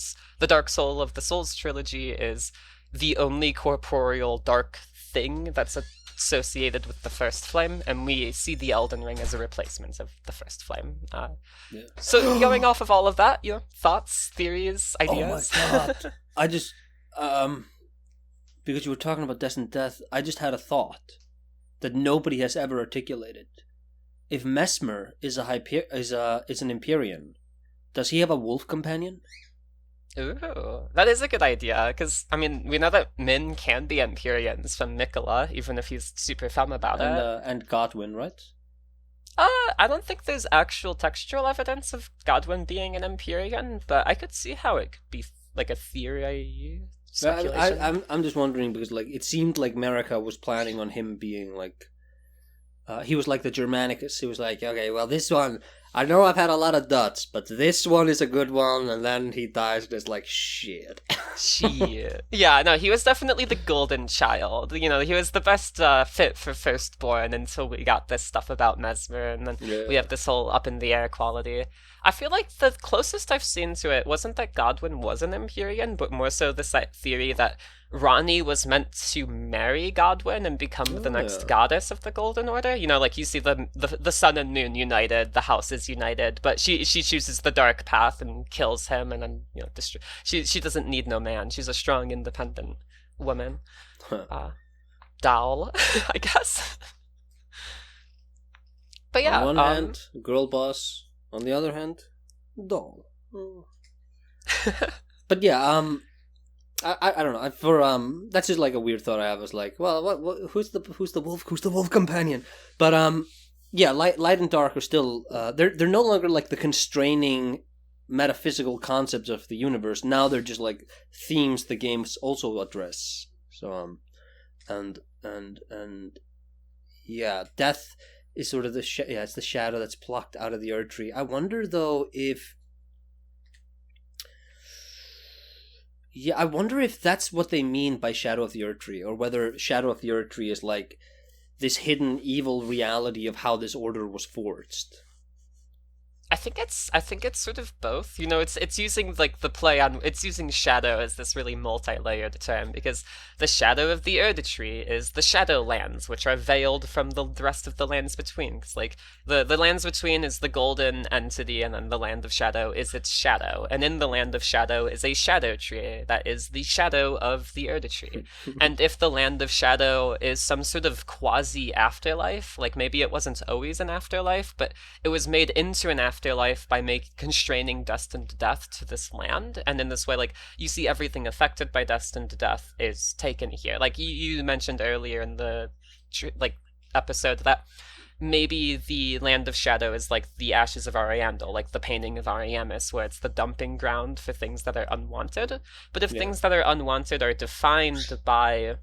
S1: of the Souls trilogy is the only corporeal dark thing that's associated with the First Flame, and we see the Elden Ring as a replacement of the First Flame.
S2: Yeah.
S1: So going off of all of that, thoughts, theories, ideas.
S2: Oh my god! I just because you were talking about Destined Death, I just had a thought that nobody has ever articulated. If Mesmer is an Empyrean, does he have a wolf companion?
S1: Ooh, that is a good idea, because, I mean, we know that Min can be Empyreans from Nicola, even if he's super femme about it.
S2: And Godwin, right?
S1: I don't think there's actual textual evidence of Godwin being an Empyrean, but I could see how it could be, like, a theory speculation.
S2: I'm just wondering, because, like, it seemed like Merica was planning on him being, like... he was like the Germanicus. He was like, okay, well, this one... I know I've had a lot of duds, but this one is a good one, and then he dies and it's like, shit.
S1: Shit. Yeah, no, he was definitely the golden child. He was the best fit for Firstborn until we got this stuff about Mesmer, and then we have this whole up-in-the-air quality. I feel like the closest I've seen to it wasn't that Godwin was an Empyrean, but more so this theory that Ranni was meant to marry Godwin and become the next goddess of the Golden Order. Like you see the sun and moon united, the houses united, but she chooses the dark path and kills him, and then she doesn't need no man. She's a strong, independent woman. Doll, I guess. But yeah,
S2: on one hand, girl boss. On the other hand, doll. But yeah, I don't know. That's just like a weird thought I have. I was like, well, what who's the wolf companion? But yeah, light and dark are still they're no longer like the constraining metaphysical concepts of the universe. Now they're just like themes the games also address. So and yeah, death is sort of it's the shadow that's plucked out of the Erdtree. I wonder though if that's what they mean by Shadow of the Erdtree, or whether Shadow of the Erdtree is like this hidden evil reality of how this order was forged.
S1: I think it's sort of both. It's using like the play on it's using shadow as this really multi-layered term, because the shadow of the Erdtree is the shadow lands, which are veiled from the rest of the lands between. Because like the lands between is the golden entity, and then the land of shadow is its shadow, and in the land of shadow is a shadow tree that is the shadow of the Erdtree. And if the land of shadow is some sort of quasi afterlife, like maybe it wasn't always an afterlife, but it was made into an afterlife by constraining Destined to Death to this land, and in this way, like, you see everything affected by Destined to Death is taken here. Like you mentioned earlier in the episode that maybe the Land of Shadow is like the ashes of Ariandel, like the painting of Ariamis, where it's the dumping ground for things that are unwanted. But if things that are unwanted are defined by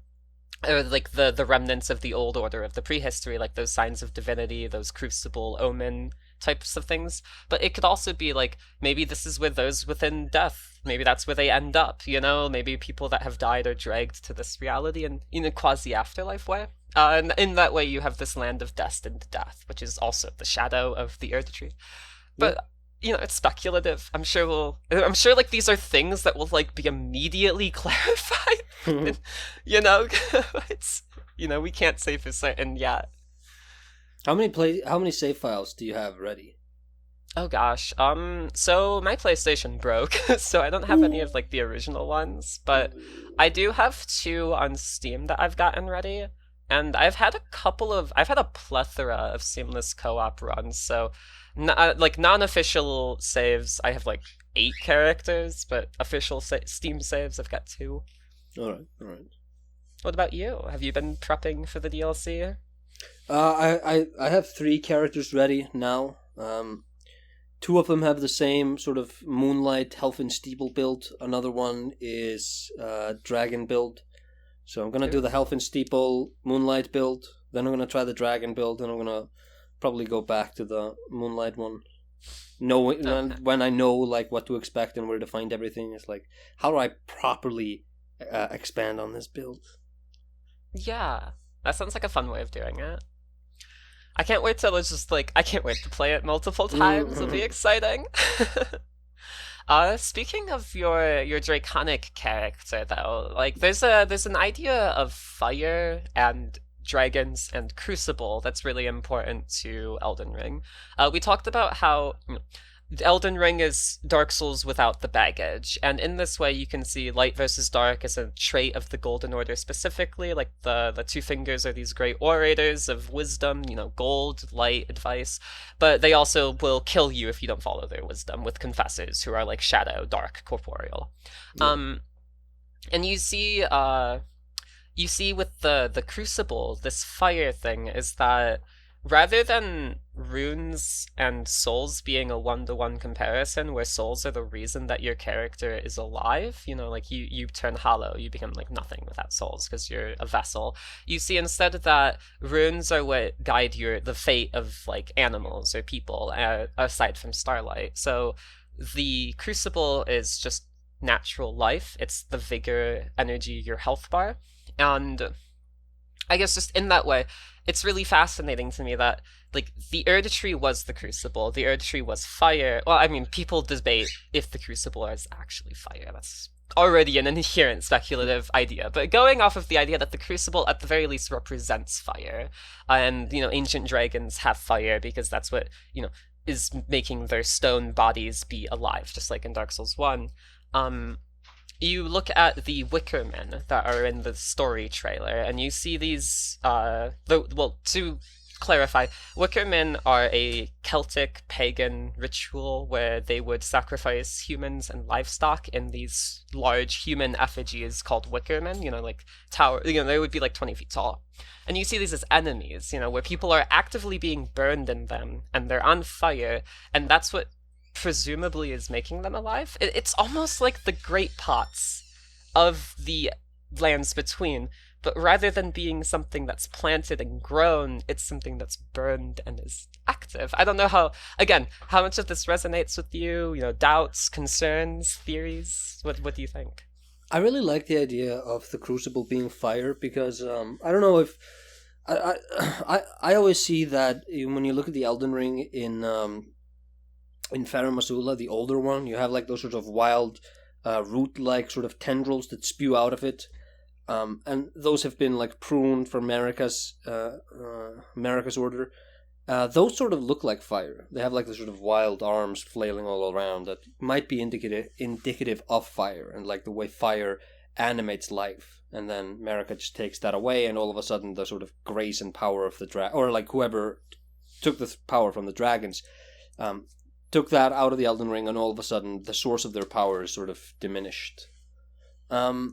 S1: like the remnants of the old order of the prehistory, like those signs of divinity, those crucible omen types of things. But it could also be like, maybe this is with those within death. Maybe that's where they end up, Maybe people that have died are dragged to this reality in a quasi-afterlife way. And in that way, you have this land of Destined Death, which is also the shadow of the Erdtree. But it's speculative. I'm sure like these are things that will like be immediately clarified. It's we can't say for certain yet.
S2: How many save files do you have ready?
S1: Oh gosh. So my PlayStation broke, so I don't have any of like the original ones, but I do have 2 on Steam that I've gotten ready. And I've had a plethora of seamless co-op runs, so like non-official saves, I have like 8 characters, but official Steam saves, I've got 2.
S2: All right.
S1: What about you? Have you been prepping for the DLC?
S2: I have 3 characters ready now. 2 of them have the same sort of Moonlight Helfin Steeple build. Another one is Dragon build. So I'm gonna do the Helfin Steeple Moonlight build. Then I'm gonna try the Dragon build, and I'm gonna probably go back to the Moonlight one. When I know like what to expect and where to find everything, it's like, how do I properly expand on this build?
S1: Yeah, that sounds like a fun way of doing it. I can't wait till it's just like I can't wait to play it multiple times. It'll be
S2: Mhm.
S1: exciting. Speaking of your draconic character though, like there's an idea of fire and dragons and crucible that's really important to Elden Ring. We talked about how Elden Ring is Dark Souls without the baggage, and in this way you can see light versus dark as a trait of the Golden Order specifically. Like the two fingers are these great orators of wisdom, gold, light, advice, but they also will kill you if you don't follow their wisdom with confessors who are like shadow, dark, corporeal.
S2: Yeah.
S1: Um, and you see with the crucible, this fire thing is that rather than runes and souls being a one-to-one comparison where souls are the reason that your character is alive, like you turn hollow, you become like nothing without souls because you're a vessel. You see instead that runes are what guide the fate of like animals or people, aside from starlight. So the crucible is just natural life. It's the vigor, energy, your health bar. And I guess just in that way, it's really fascinating to me that like the Erdtree was the crucible. The Erdtree was fire. Well, I mean, people debate if the crucible is actually fire. That's already an inherent speculative idea. But going off of the idea that the crucible at the very least represents fire, and ancient dragons have fire because that's what is making their stone bodies be alive, just like in Dark Souls 1. You look at the Wicker Men that are in the story trailer, and you see these. To clarify, Wicker Men are a Celtic pagan ritual where they would sacrifice humans and livestock in these large human effigies called Wicker Men. Like tower. They would be like 20 feet tall, and you see these as enemies. Where people are actively being burned in them, and they're on fire, and that's what presumably is making them alive. It's almost like the great pots of the lands between, but rather than being something that's planted and grown, it's something that's burned and is active. I don't know how much of this resonates with you, doubts, concerns, theories. What do you think?
S2: I really like the idea of the crucible being fire because I don't know if I always see that when you look at the Elden Ring in Farum Azula, the older one, you have like those sort of wild root-like sort of tendrils that spew out of it, and those have been like pruned for Marika's order. Those sort of look like fire. They have like the sort of wild arms flailing all around that might be indicative of fire and like the way fire animates life. And then Marika just takes that away, and all of a sudden the sort of grace and power of the or like whoever took the power from the dragons. Took that out of the Elden Ring, and all of a sudden the source of their power is sort of diminished. I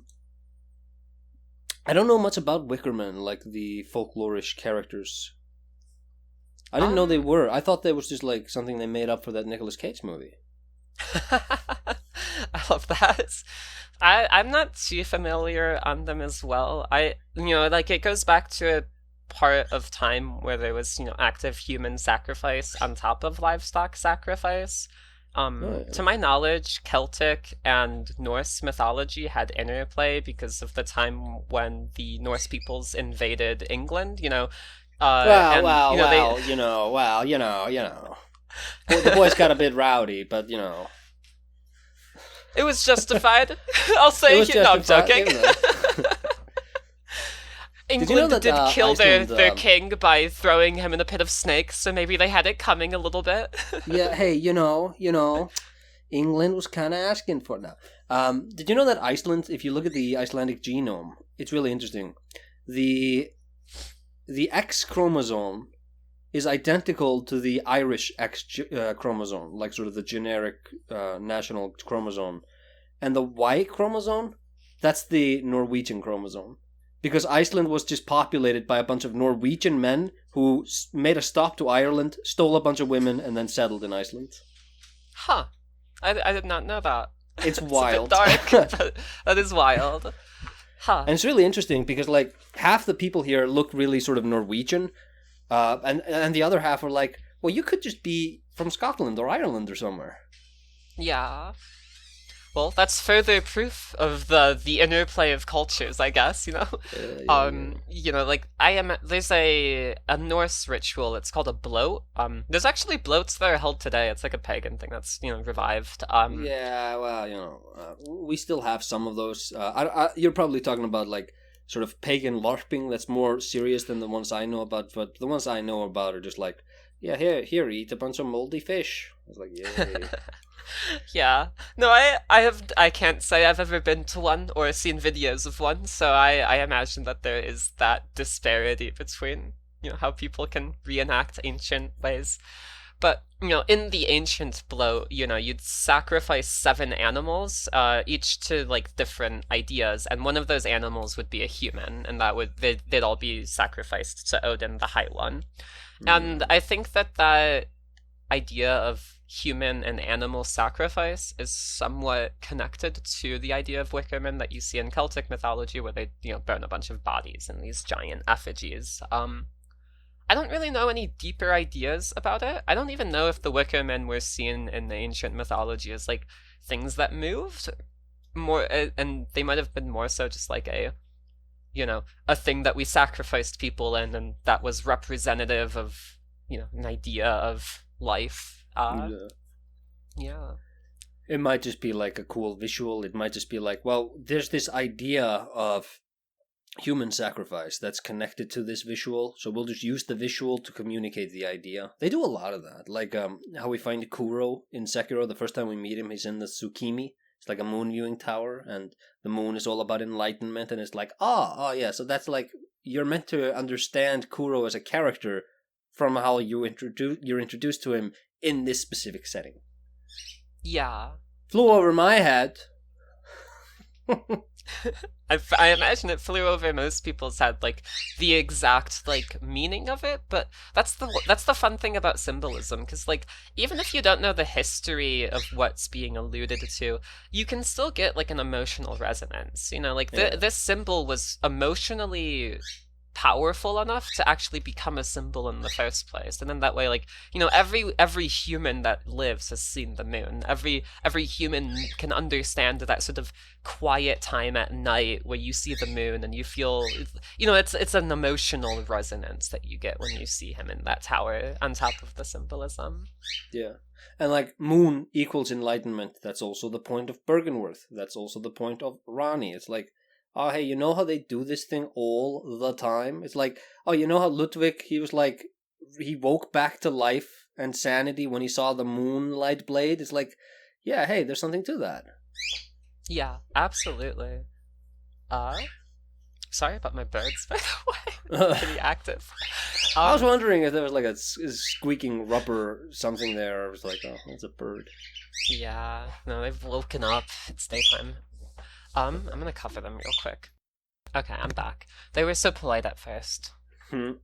S2: don't know much about Wickerman, like the folklorish characters. I didn't know they were. I thought they was just like something they made up for that Nicolas Cage movie.
S1: I love that. I'm not too familiar on them as well. Like it goes back to a part of time where there was, active human sacrifice on top of livestock sacrifice.
S2: Oh,
S1: To
S2: yeah.
S1: my knowledge, Celtic and Norse mythology had interplay because of the time when the Norse peoples invaded England,
S2: Well,
S1: and
S2: well,
S1: they
S2: well, The boys got a bit rowdy, but
S1: it was justified. I'll
S2: it
S1: say,
S2: was
S1: no, I'm
S2: justified.
S1: joking.
S2: Did you know
S1: England
S2: that
S1: did kill their,
S2: Iceland?
S1: their king by throwing him in a pit of snakes, so maybe they had it coming a little bit.
S2: Yeah, hey, England was kind of asking for it now. Did you know that Iceland, if you look at the Icelandic genome, it's really interesting. The X chromosome is identical to the Irish X chromosome, like sort of the generic national chromosome. And the Y chromosome, that's the Norwegian chromosome. Because Iceland was just populated by a bunch of Norwegian men who made a stop to Ireland, stole a bunch of women, and then settled in Iceland.
S1: Huh. I did not know that.
S2: It's
S1: It's
S2: wild.
S1: a bit dark, but that is wild. Huh.
S2: And it's really interesting because like half the people here look really sort of Norwegian, and the other half are like, well, you could just be from Scotland or Ireland or somewhere.
S1: Yeah. Well, that's further proof of the interplay of cultures, I guess, you know?
S2: Yeah, yeah.
S1: Like I am there's a Norse ritual, it's called a bloat. There's actually bloats that are held today. It's like a pagan thing that's, revived.
S2: Yeah, well, we still have some of those. You're probably talking about like sort of pagan LARPing that's more serious than the ones I know about. But the ones I know about are just like, yeah, here, eat a bunch of moldy fish. I was like, yay.
S1: Yeah. No, I can't say I've ever been to one or seen videos of one, so I imagine that there is that disparity between, how people can reenact ancient ways. But, in the ancient bloat, you'd sacrifice 7 animals, each to like different ideas, and one of those animals would be a human, and they'd all be sacrificed to Odin, the High One. And
S2: Mm.
S1: I think that idea of human and animal sacrifice is somewhat connected to the idea of Wickerman that you see in Celtic mythology, where they, burn a bunch of bodies in these giant effigies. I don't really know any deeper ideas about it. I don't even know if the Wicker Men were seen in the ancient mythology as like things that moved more, and they might have been more so just like a thing that we sacrificed people in, and that was representative of, an idea of life.
S2: Yeah.
S1: Yeah.
S2: It might just be like a cool visual. It might just be like, well, there's this idea of human sacrifice that's connected to this visual, so we'll just use the visual to communicate the idea. They do a lot of that, like how we find Kuro in Sekiro. The first time we meet him, he's in the Tsukimi. It's like a moon viewing tower, and the moon is all about enlightenment, and it's like, oh yeah, so that's like you're meant to understand Kuro as a character from how you're introduced to him in this specific setting.
S1: Yeah.
S2: Flew over my head.
S1: I imagine it flew over most people's head, like the exact like meaning of it. But that's the fun thing about symbolism, because like even if you don't know the history of what's being alluded to, you can still get like an emotional resonance. Like
S2: Yeah.
S1: this symbol was emotionally powerful enough to actually become a symbol in the first place, and then that way, like, every human that lives has seen the moon. Every human can understand that sort of quiet time at night where you see the moon and you feel, it's an emotional resonance that you get when you see him in that tower on top of the symbolism.
S2: Yeah. And like moon equals enlightenment. That's also the point of Bergenworth. That's also the point of Rani. It's like, oh hey, you know how they do this thing all the time? It's like, oh, you know how Ludwig, he was like, he woke back to life and sanity when he saw the moonlight blade. It's like, yeah, hey, there's something to that.
S1: Yeah, absolutely. uh Sorry about my birds, by the way.
S2: I
S1: Pretty active.
S2: was
S1: um
S2: wondering if there was like a squeaking rubber something there. I was like, oh, it's a bird.
S1: Yeah, no, they've woken up. It's daytime. I'm gonna cover them real quick. Okay, I'm back. They were so polite at first.
S2: Hmm.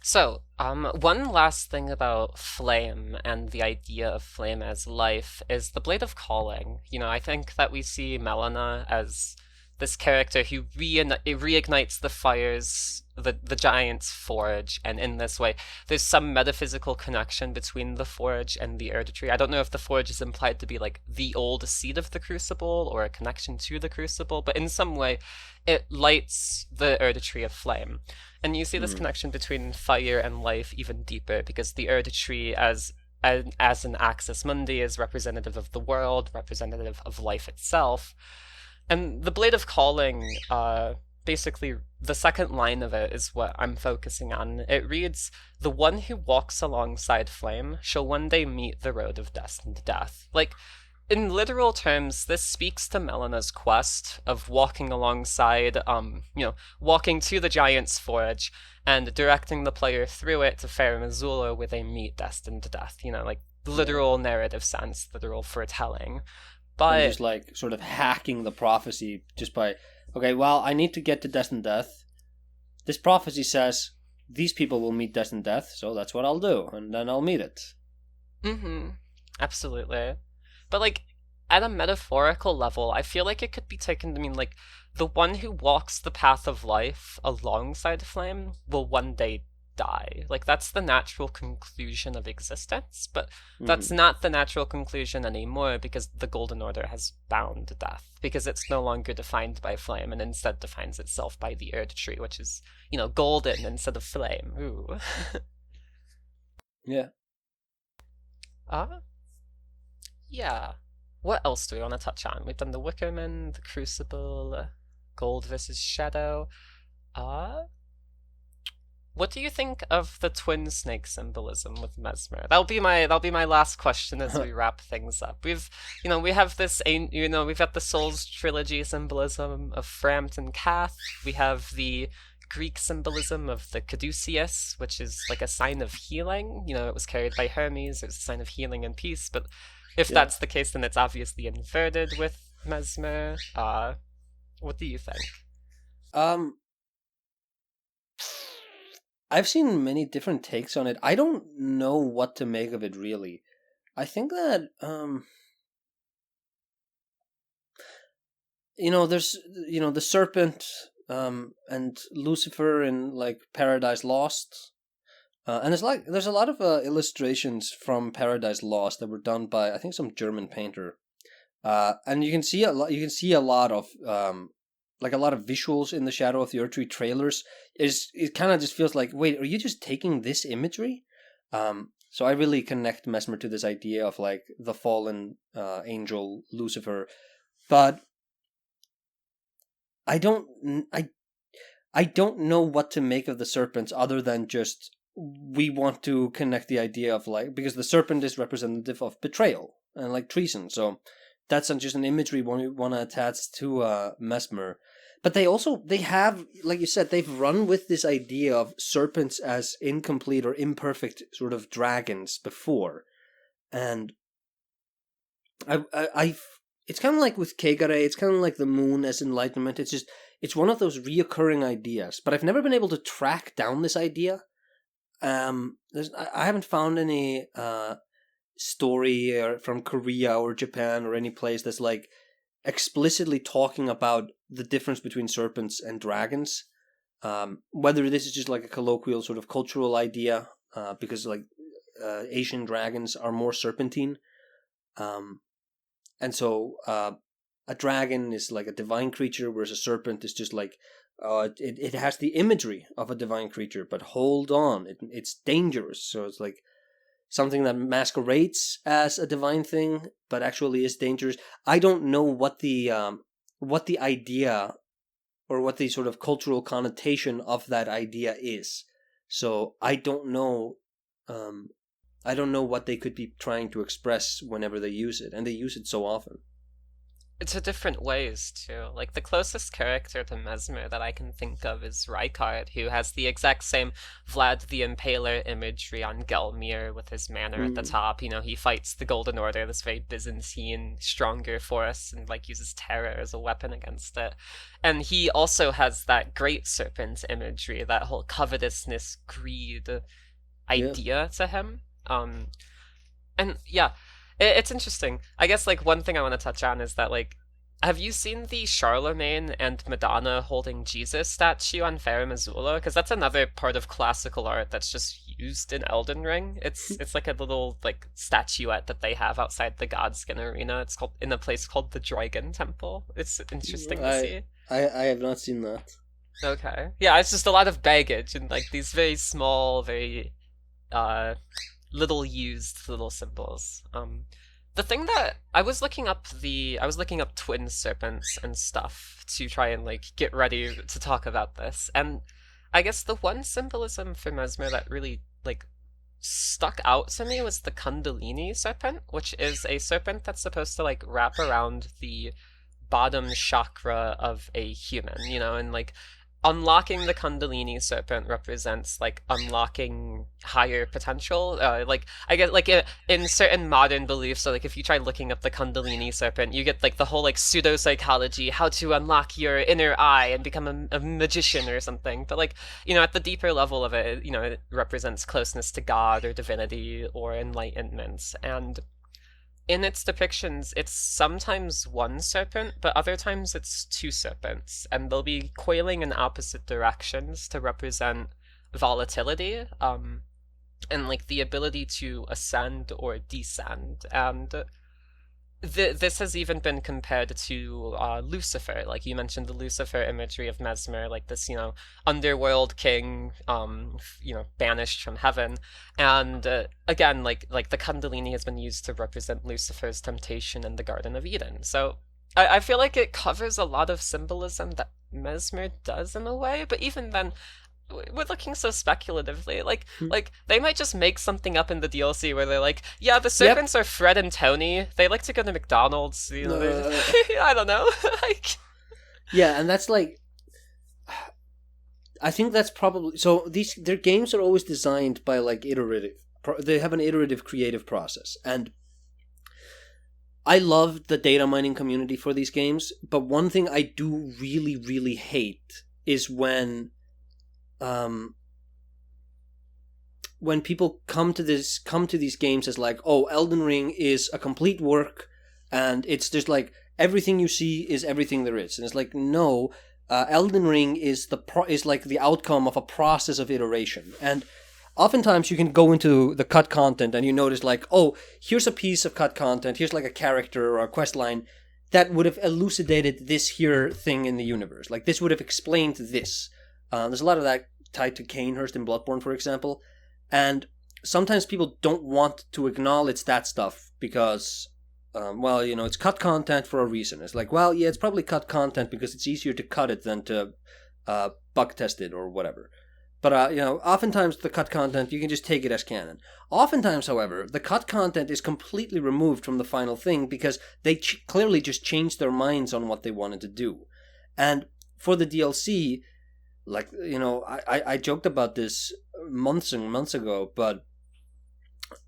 S1: So, one last thing about Flame and the idea of Flame as life is the Blade of Calling. I think that we see Melina as this character who reignites the fires, the giant's forge, and in this way, there's some metaphysical connection between the forge and the Erdtree. I don't know if the forge is implied to be like the old seed of the crucible or a connection to the crucible, but in some way, it lights the Erdtree of flame. And you see this
S2: Hmm.
S1: connection between fire and life even deeper, because the Erdtree as an axis mundi is representative of the world, representative of life itself. And the Blade of Calling, basically, the second line of it is what I'm focusing on. It reads, "The one who walks alongside flame shall one day meet the road of destined death." Like, in literal terms, this speaks to Melina's quest of walking alongside, walking to the Giant's Forge and directing the player through it to Fair Missoula where they meet destined death. Like
S2: Yeah.
S1: literal narrative sense, literal foretelling.
S2: And
S1: But
S2: just like sort of hacking the prophecy just by, okay, well, I need to get to death and death. This prophecy says these people will meet death and death, so that's what I'll do, and then I'll meet it.
S1: mm-hmm. Absolutely. But like at a metaphorical level, I feel like it could be taken to mean like the one who walks the path of life alongside flame will one day die. Like, that's the natural conclusion of existence, but that's
S2: Hmm.
S1: not the natural conclusion anymore because the Golden Order has bound death, because it's no longer defined by flame and instead defines itself by the Erdtree, which is, golden instead of flame. Ooh.
S2: Yeah.
S1: uh, yeah. What else do we want to touch on? We've done the Wickerman, the Crucible, Gold versus Shadow. Uh, What do you think of the twin snake symbolism with Mesmer? That'll be my last question as we wrap things up. We have this, we've got the Souls trilogy symbolism of Frampt and Cath. We have the Greek symbolism of the caduceus, which is like a sign of healing. It was carried by Hermes. It was a sign of healing and peace. But if
S2: Yeah.
S1: that's the case, then it's obviously inverted with Mesmer. What do you think?
S2: Um, I've seen many different takes on it. I don't know what to make of it really. I think that there's the serpent and Lucifer in like Paradise Lost. And there's a lot of illustrations from Paradise Lost that were done by I think some German painter. And you can see a lot. You can see a lot of like a lot of visuals in the Shadow of the Erdtree trailers. It kind of just feels like, wait, are you just taking this imagery? So I really connect Mesmer to this idea of like the fallen angel Lucifer, but I don't I don't know what to make of the serpents other than just we want to connect the idea of like because the serpent is representative of betrayal and like treason. So that's just an imagery we want to attach to Mesmer. But they have, like you said, they've run with this idea of serpents as incomplete or imperfect sort of dragons before, and I've it's kind of like with Kegare, it's kind of like the moon as enlightenment. It's one of those reoccurring ideas, but I've never been able to track down this idea. I haven't found any story from Korea or Japan or any place that's like explicitly talking about the difference between serpents and dragons. Whether this is just like a colloquial sort of cultural idea, because like Asian dragons are more serpentine, and so a dragon is like a divine creature, whereas a serpent is just like it has the imagery of a divine creature, but hold on, it's dangerous. So it's like something that masquerades as a divine thing, but actually is dangerous. I don't know what the idea or what the sort of cultural connotation of that idea is. So I don't know. I don't know what they could be trying to express whenever they use it, and they use it so often.
S1: To different ways too. Like the closest character to Mesmer that I can think of is Rykard, who has the exact same Vlad the Impaler imagery on Gelmir with his manor at the
S2: Mm,
S1: top. He fights the Golden Order, this very Byzantine, stronger force, and like uses terror as a weapon against it. And he also has that great serpent imagery, that whole covetousness, greed
S2: yeah.
S1: idea to him. And yeah, it's interesting. I guess like one thing I want to touch on is that like, have you seen the Charlemagne and Madonna holding Jesus statue on Farum Azula? Because that's another part of classical art that's just used in Elden Ring. It's like a little like statuette that they have outside the Godskin arena. It's called in a place called the Dragon Temple. It's interesting to
S2: I
S1: see.
S2: I have not seen that.
S1: Okay, yeah, it's just a lot of baggage and like these very small, very uh little used little symbols. The thing that I was looking up twin serpents and stuff to try and like get ready to talk about this, and I guess the one symbolism for Mesmer that really like stuck out to me was the Kundalini serpent, which is a serpent that's supposed to like wrap around the bottom chakra of a human, and like unlocking the Kundalini serpent represents like unlocking higher potential. Like I get like in certain modern beliefs, so like if you try looking up the Kundalini serpent, you get like the whole like pseudo psychology, how to unlock your inner eye and become a magician or something. But like at the deeper level of it, it represents closeness to God or divinity or enlightenment. And in its depictions, it's sometimes one serpent, but other times it's two serpents, and they'll be coiling in opposite directions to represent volatility, and like the ability to ascend or descend. And this has even been compared to Lucifer. Like you mentioned, the Lucifer imagery of Mesmer, like this, underworld king, banished from heaven. And again, like the Kundalini has been used to represent Lucifer's temptation in the Garden of Eden. So I feel like it covers a lot of symbolism that Mesmer does in a way. But even then, we're looking so speculatively. Like they might just make something up in the DLC where they're like, yeah, the
S2: Yep.
S1: serpents are Fred and Tony. They like to go to McDonald's.
S2: Uh,
S1: I don't know. Like,
S2: yeah, and that's like, I think that's probably so. Their games are always designed by like iterative. They have an iterative creative process, and I love the data mining community for these games. But one thing I do really, really hate is when people come to these games as like, oh, Elden Ring is a complete work, and it's just like everything you see is everything there is, and it's like, no, Elden Ring is like the outcome of a process of iteration. And oftentimes you can go into the cut content and you notice like, oh, here's a piece of cut content, here's like a character or a quest line that would have elucidated this here thing in the universe. Like this would have explained this. There's a lot of that tied to Canehurst in Bloodborne, for example. And sometimes people don't want to acknowledge that stuff because, it's cut content for a reason. It's like, well, yeah, it's probably cut content because it's easier to cut it than to bug test it or whatever. But, oftentimes the cut content, you can just take it as canon. Oftentimes, however, the cut content is completely removed from the final thing because they clearly just changed their minds on what they wanted to do. And for the DLC, like, I joked about this months and months ago, but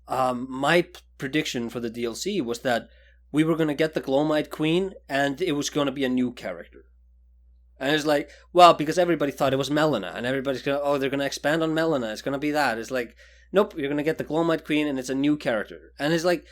S2: my prediction for the DLC was that we were going to get the Glowmite Queen and it was going to be a new character. And it's like, well, because everybody thought it was Melina, and everybody's going to, oh, they're going to expand on Melina, it's going to be that. It's like, nope, you're going to get the Glowmite Queen and it's a new character. And it's like,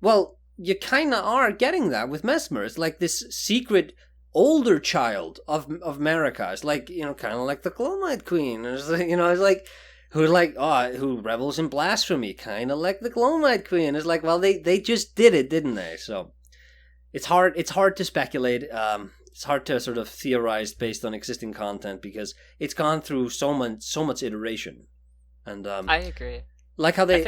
S2: well, you kind of are getting that with Mesmer. It's like this secret older child of Marika. It's like, kind of like the Glowmite Queen. It's like, it's like, who revels in blasphemy, kind of like the Glowmite Queen. It's like, well, they just did it, didn't they? So it's hard to speculate. It's hard to sort of theorize based on existing content because it's gone through so much iteration. And
S1: I agree.
S2: Like how they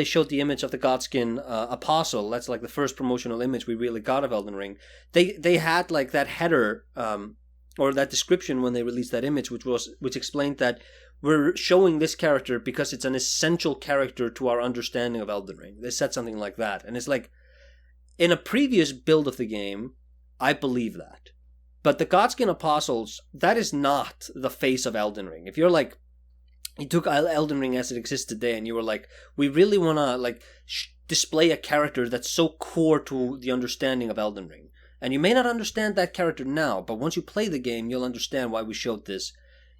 S2: showed the image of the Godskin Apostle. That's like the first promotional image we really got of Elden Ring. They had like that header or that description when they released that image, which explained that we're showing this character because it's an essential character to our understanding of Elden Ring. They said something like that, and it's like in a previous build of the game, I believe that, but the Godskin Apostles, that is not the face of Elden Ring. If you're like, you took Elden Ring as it exists today and you were like, we really want to like display a character that's so core to the understanding of Elden Ring. And you may not understand that character now, but once you play the game, you'll understand why we showed this.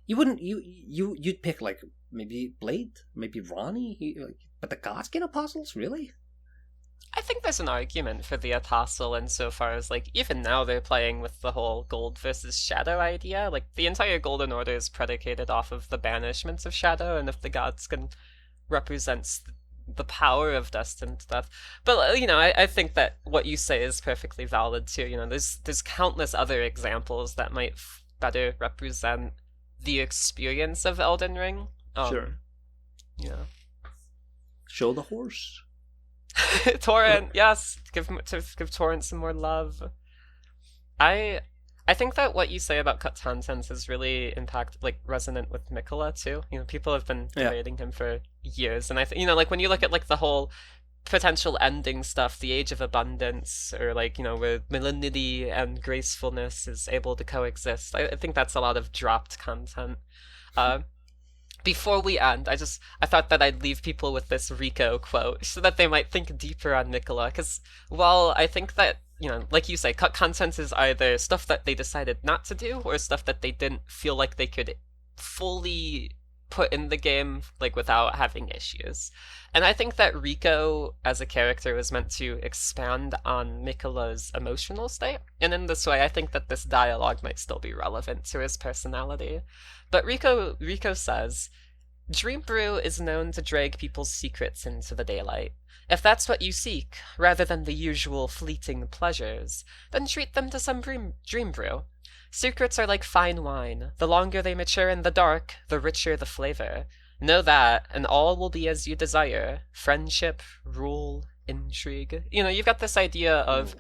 S2: You'd pick like maybe Blade, maybe Ronnie, but the Godskin Apostles, really?
S1: I think there's an argument for the Apostle insofar as, like, even now they're playing with the whole gold versus shadow idea. Like, the entire Golden Order is predicated off of the banishments of shadow, and if the gods can represents the power of destined death. But, I think that what you say is perfectly valid, too. There's countless other examples that might better represent the experience of Elden Ring.
S2: Sure.
S1: Yeah.
S2: Show the horse.
S1: Torrent, yes, give Torrent some more love. I think that what you say about cut content is really resonant with Mikola too. People have been debating him for years, and I think like when you look at like the whole potential ending stuff, the Age of Abundance, or like where malignity and gracefulness is able to coexist. I think that's a lot of dropped content. Before we end, I thought that I'd leave people with this Rico quote so that they might think deeper on Nicola. Because while I think that, like you say, cut content is either stuff that they decided not to do or stuff that they didn't feel like they could fully put in the game like without having issues. And I think that Rico as a character was meant to expand on Mikola's emotional state. And in this way, I think that this dialogue might still be relevant to his personality. But Rico says, Dream Brew is known to drag people's secrets into the daylight. If that's what you seek, rather than the usual fleeting pleasures, then treat them to some dream brew. Secrets are like fine wine. The longer they mature in the dark, the richer the flavor. Know that, and all will be as you desire. Friendship, rule, intrigue. You know, you've got this idea of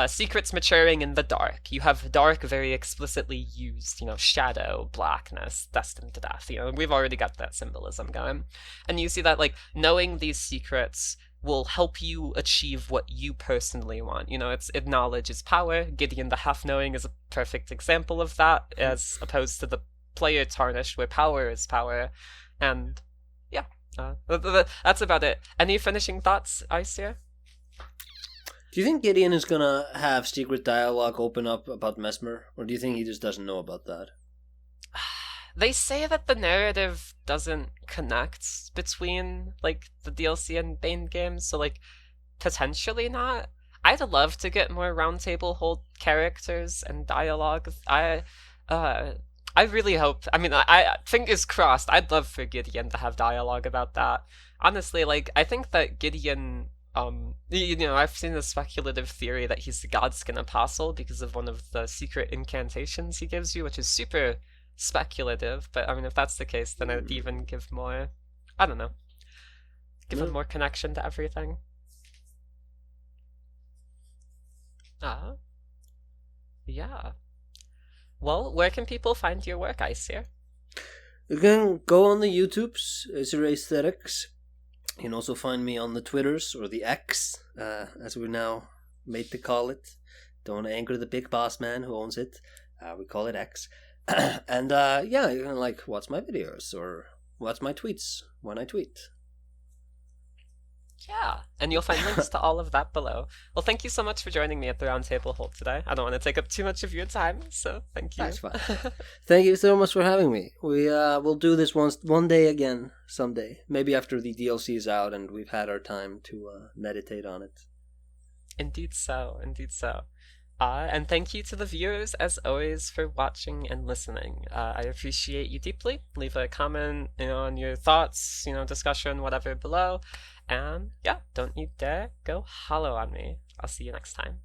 S1: secrets maturing in the dark. You have dark very explicitly used, you know, shadow, blackness, destined to death. You know, we've already got that symbolism going. And you see that, like, knowing these secrets will help you achieve what you personally want. You know, knowledge is power. Gideon the Half Knowing is a perfect example of that, as opposed to the player Tarnished, where power is power. And yeah, that's about it. Any finishing thoughts, Aesir?
S2: Do you think Gideon is gonna have secret dialogue open up about Mesmer, or do you think he just doesn't know about that?
S1: They say that the narrative doesn't connect between like the DLC and main games, so like potentially not. I'd love to get more roundtable hold characters and dialogue. I really hope. I mean, I fingers crossed. I'd love for Gideon to have dialogue about that. Honestly, like I think that Gideon. You know, I've seen a speculative theory that he's the Godskin Apostle because of one of the secret incantations he gives you, which is super speculative. But I mean, if that's the case, then I'd even give more. I don't know. Give him more connection to everything. Yeah. Well, where can people find your work, Aesir?
S2: You can go on the YouTubes, AesirAesthetics. You can also find me on the Twitters, or the X, as we're now made to call it. Don't want to anger the big boss man who owns it. We call it X. And yeah, you can like watch my videos, or watch my tweets when I tweet.
S1: Yeah, and you'll find links to all of that below. Well, thank you so much for joining me at the Roundtable Hold today. I don't want to take up too much of your time, so thank you.
S2: That's fine. Thank you so much for having me. We will do this one day again, someday. Maybe after the DLC is out and we've had our time to meditate on it.
S1: Indeed so, indeed so. And thank you to the viewers, as always, for watching and listening. I appreciate you deeply. Leave a comment, you know, on your thoughts, you know, discussion, whatever below. And yeah, don't you dare go hollow on me. I'll see you next time.